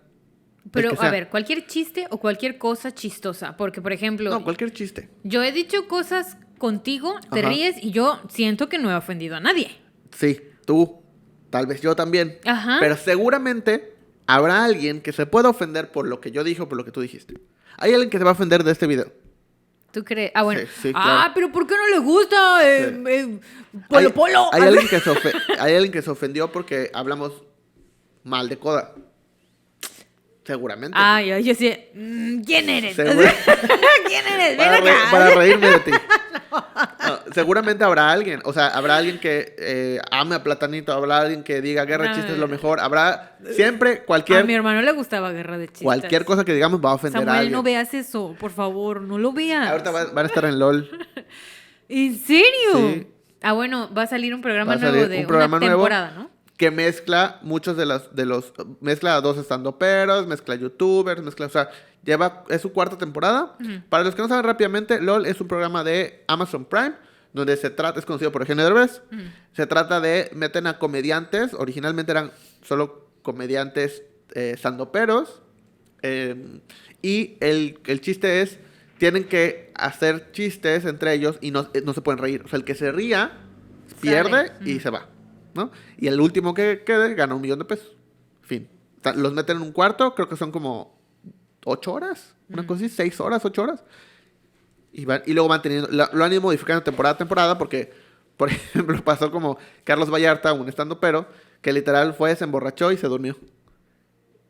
Pero, a ver, ¿cualquier chiste o cualquier cosa chistosa? Porque, por ejemplo... No, cualquier chiste. Yo he dicho cosas contigo, te ríes y yo siento que no he ofendido a nadie. Sí, tú. Tal vez yo también. Ajá. Pero seguramente habrá alguien que se pueda ofender por lo que yo dije o por lo que tú dijiste. Hay alguien que se va a ofender de este video. ¿Tú crees? Bueno. Sí, claro. Pero ¿por qué no le gusta Polo? Hay alguien que se ofendió porque hablamos mal de Coda. Seguramente. Yo sí. ¿Quién eres? ¿Quién eres? Ven acá. Para reírme de ti. No, seguramente habrá alguien. O sea, habrá alguien que ame a Platanito. Habrá alguien que diga Guerra de Chistes es lo mejor. Habrá siempre cualquier... A mi hermano le gustaba Guerra de Chistes. Cualquier cosa que digamos va a ofender a alguien. Samuel, no veas eso. Por favor, no lo veas. Ahorita van a estar en LOL. ¿En serio? Sí. Bueno, va a salir un programa nuevo de una temporada, ¿no? Que mezcla muchos de los mezcla a dos estandoperos, mezcla youtubers, o sea, es su cuarta temporada. Para los que no saben rápidamente, LOL es un programa de Amazon Prime, donde es conocido por Eugenio Derbez. Se trata de, meten a comediantes, originalmente eran solo comediantes estandoperos, y el chiste es, tienen que hacer chistes entre ellos y no se pueden reír. O sea, el que se ría pierde y se va, ¿no? Y el último que quede gana $1 millón. Fin. O sea, los meten en un cuarto, creo que son como 8 horas, una cosa así, 6 horas, 8 horas. Y luego van teniendo, lo han ido modificando temporada a temporada porque, por ejemplo, pasó como Carlos Vallarta, un estandopero, que literal fue, se emborrachó y se durmió.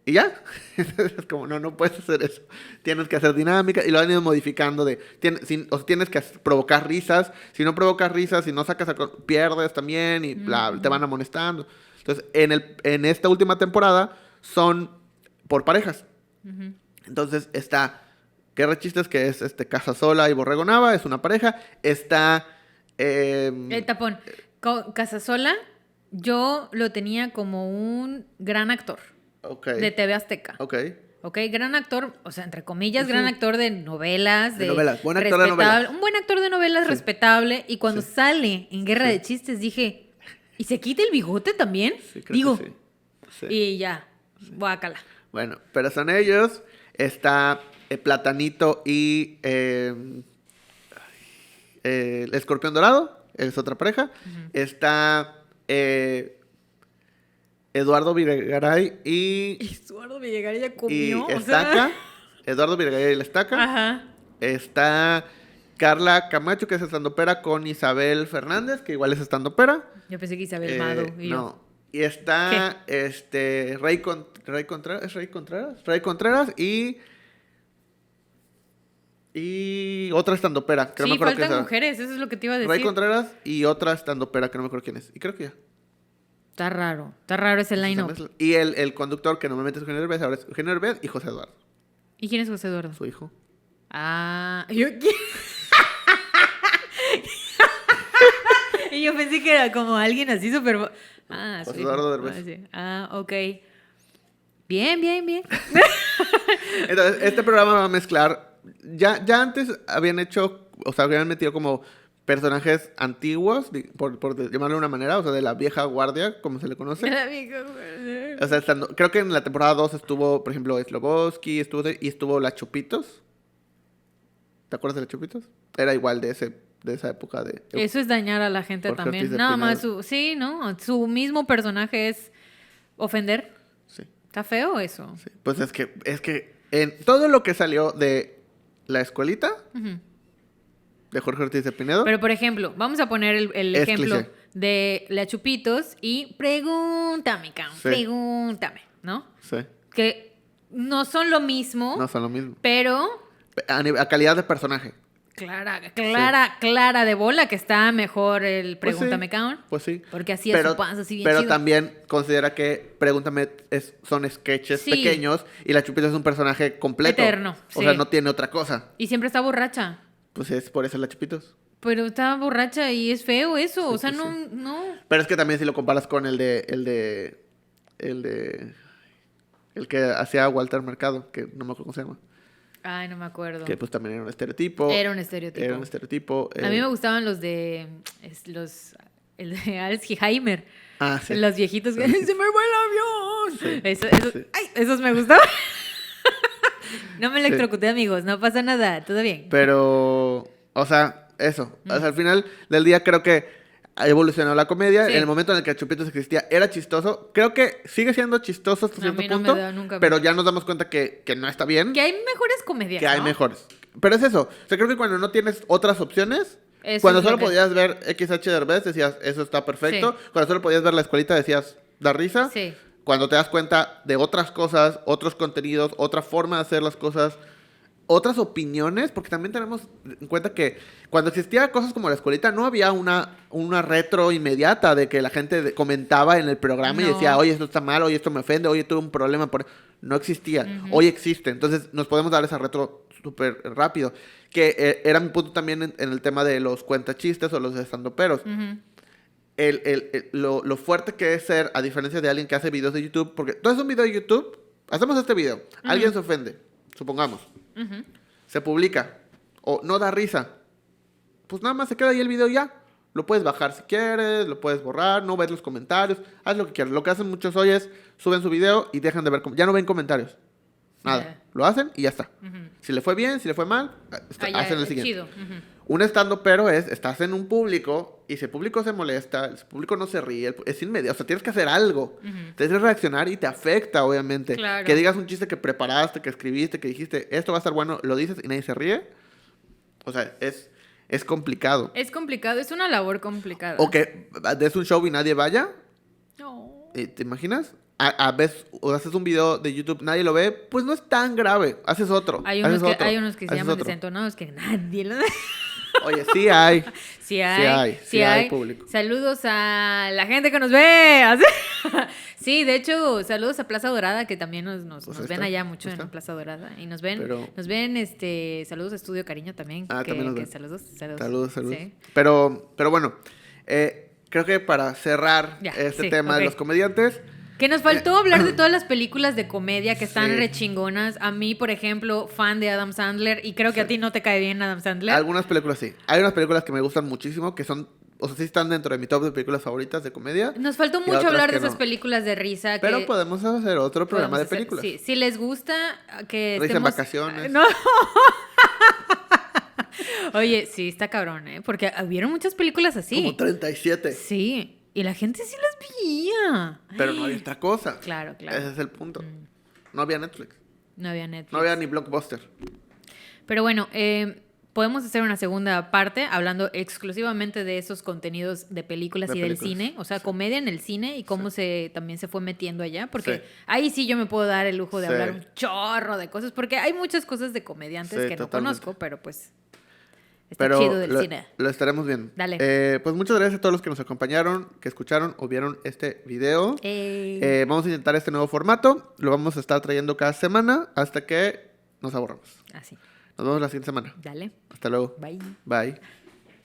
Y ya. Es como, no puedes hacer eso. Tienes que hacer dinámica y lo han ido modificando tienes que provocar risas. Si no provocas risas, si no sacas pierdes también y te van amonestando. Entonces, en esta última temporada son por parejas. Uh-huh. Entonces está Guerra de Chistes, que es Casasola y Borrego Nava, es una pareja. Está... el tapón. Casasola, yo lo tenía como un gran actor. Okay. De TV Azteca. Ok. Ok, gran actor, o sea, entre comillas, Sí. gran actor de novelas. De novelas, buen actor de novelas. Un buen actor de novelas, Sí. respetable. Y cuando Sí. sale en Guerra Sí. de Chistes dije, ¿y se quita el bigote también? Sí, creo Digo, que sí. Sí. y ya, guácala. Bueno, pero son ellos. Está Platanito y el Escorpión Dorado, es otra pareja. Uh-huh. Está Eduardo Videgaray y Eduardo Villegas ya y comió. Estaca. Eduardo Videgaray y la Estaca. Ajá. Está Carla Camacho, que es estandopera, con Isabel Fernández, que igual es estandopera. Yo pensé que Isabel Mado. Y yo, No. Y está Rey Contreras. ¿Es Rey Contreras? Rey Contreras y otra estandopera, que no me sí, acuerdo qué faltan es. mujeres, eso es lo que te iba a decir. Rey Contreras y otra estandopera, que no me acuerdo quién es. Y creo que ya. Está raro ese line-up. Y el conductor, que normalmente es Eugenio Derbez, ahora es Eugenio Derbez y José Eduardo, ¿Y quién es José Eduardo? su hijo. Ah, y yo pensé que era como alguien así súper... Ah, José su hijo. Eduardo Derbez. Ah, sí. Ah, ok. Bien. Entonces, este programa va a mezclar... Ya antes habían hecho... O sea, habían metido como personajes antiguos, por llamarlo de una manera, o sea, de la vieja guardia, como se le conoce. O sea, creo que en la temporada 2 estuvo, por ejemplo, Slobodsky, estuvo la Chupitos. ¿Te acuerdas de la Chupitos? Era igual de esa época de... Eso es dañar a la gente Jorge Ortiz también. de Nada más Pinedo. sí, ¿no? Su mismo personaje es ofender. Sí, ¿Está feo eso? sí. Pues es que en todo lo que salió de la escuelita, Ujú. de Jorge Ortiz de Pinedo, Pero, por ejemplo, vamos a poner el Es ejemplo cliché. de la Chupitos y pregúntame, cabrón, Sí. pregúntame, ¿no? sí, Que no son lo mismo, no son lo mismo. pero A calidad de personaje. clara de bola que está mejor el Pues sí, pregúntame, cabrón. Pues sí. Porque hacía su panza así bien Pero chido. también considera que Pregúntame son sketches Sí. pequeños y la Chupita es un personaje completo. Eterno, O sí. sea, no tiene otra cosa. Y siempre está borracha. Pues es por eso la Chupitos. Pero está borracha y es feo eso. Sí, o sea, pues no. Pero es que también si lo comparas con el que hacía Walter Mercado, que no me acuerdo cómo se llama. Ay, no me acuerdo. Que pues también era un estereotipo. Era un estereotipo. Era un estereotipo. A mí me gustaban los de... el de Alzheimer. Ah, sí. Los viejitos que... Sí. ¡Se me fue el avión! Sí, Esos, sí. ay, esos me gustaban. No me electrocuté, amigos. No pasa nada. Todo bien. Pero, o sea, eso. O sea, al final del día creo que ha evolucionado la comedia. Sí. En el momento en el que Chupitos existía, era chistoso. Creo que sigue siendo chistoso hasta A cierto mí no me punto. da nunca Pero miedo. ya nos damos cuenta que no está bien. Que hay mejores comedias, Que hay ¿no? mejores. Pero es eso. O sea, creo que cuando no tienes otras opciones... Eso Cuando es lo solo que- podías ver XH Derbez, decías, eso está perfecto. Sí. Cuando solo podías ver la escuelita, decías, da risa. Sí. Cuando te das cuenta de otras cosas, otros contenidos, otra forma de hacer las cosas, otras opiniones, porque también tenemos en cuenta que cuando existía cosas como la escuelita, no había una retro inmediata de que la gente comentaba en el programa y No. decía, oye, esto está mal, oye, esto me ofende, oye, tuve un problema por... No existía. Hoy existe. Entonces nos podemos dar esa retro súper rápido. Que era mi punto también en el tema de los cuentachistes o los estandoperos. Ujú. Lo fuerte que es ser, a diferencia de alguien que hace videos de YouTube, porque tú haces un video de YouTube, hacemos este video, alguien se ofende, supongamos, Ujú. se publica, o no da risa, pues nada más se queda ahí el video y ya. Lo puedes bajar si quieres, lo puedes borrar, no ves los comentarios, haz lo que quieras. Lo que hacen muchos hoy es, suben su video y dejan de ver, ya no ven comentarios. Nada, lo hacen y ya está. Ujú. Si le fue bien, si le fue mal, Ah, ya, hacen el siguiente. chido. Ujú. Un estando pero estás en un público y si el público se molesta, el público no se ríe, es inmediato, o sea, tienes que hacer algo. Tienes que reaccionar y te afecta, obviamente. Claro. Que digas un chiste que preparaste, que escribiste, que dijiste, esto va a estar bueno, lo dices y nadie se ríe. O sea, es complicado. Es complicado, es una labor complicada. O que des un show y nadie vaya. No. ¿Te imaginas? A veces o haces un video de YouTube, nadie lo ve, pues no es tan grave. Haces otro. Hay unos que se llaman desentonados que nadie lo ve. Oye, sí hay. Sí hay público. Saludos a la gente que nos ve. Sí, de hecho, saludos a Plaza Dorada, que también nos ven allá mucho en Plaza Dorada. Y nos ven, saludos a Estudio Cariño también. También nos ven. Saludos. Sí. Pero bueno, creo que para cerrar tema de los comediantes... Que nos faltó hablar de todas las películas de comedia que están rechingonas. A mí, por ejemplo, fan de Adam Sandler, y creo que a ti no te cae bien Adam Sandler. Algunas películas sí. Hay unas películas que me gustan muchísimo, que son, o sea, sí están dentro de mi top de películas favoritas de comedia. Nos faltó mucho hablar de esas películas de risa. Pero podemos hacer otro programa de películas. Sí, si les gusta que Risa en vacaciones. No. Oye, sí, está cabrón, ¿eh? Porque hubieron muchas películas así. Como 37. Sí. Y la gente sí las veía. Pero no había otra cosa. Claro. Ese es el punto. No había Netflix. No había ni Blockbuster. Pero bueno, podemos hacer una segunda parte hablando exclusivamente de esos contenidos de películas del cine. O sea, comedia en el cine y cómo también se fue metiendo allá. Porque ahí sí yo me puedo dar el lujo de hablar un chorro de cosas. Porque hay muchas cosas de comediantes que no conozco, pero pues... Está chido del cine. Lo estaremos viendo. Dale. Pues muchas gracias a todos los que nos acompañaron, que escucharon o vieron este video. Vamos a intentar este nuevo formato. Lo vamos a estar trayendo cada semana hasta que nos aburramos. Así. Nos vemos la siguiente semana. Dale. Hasta luego. Bye. Bye.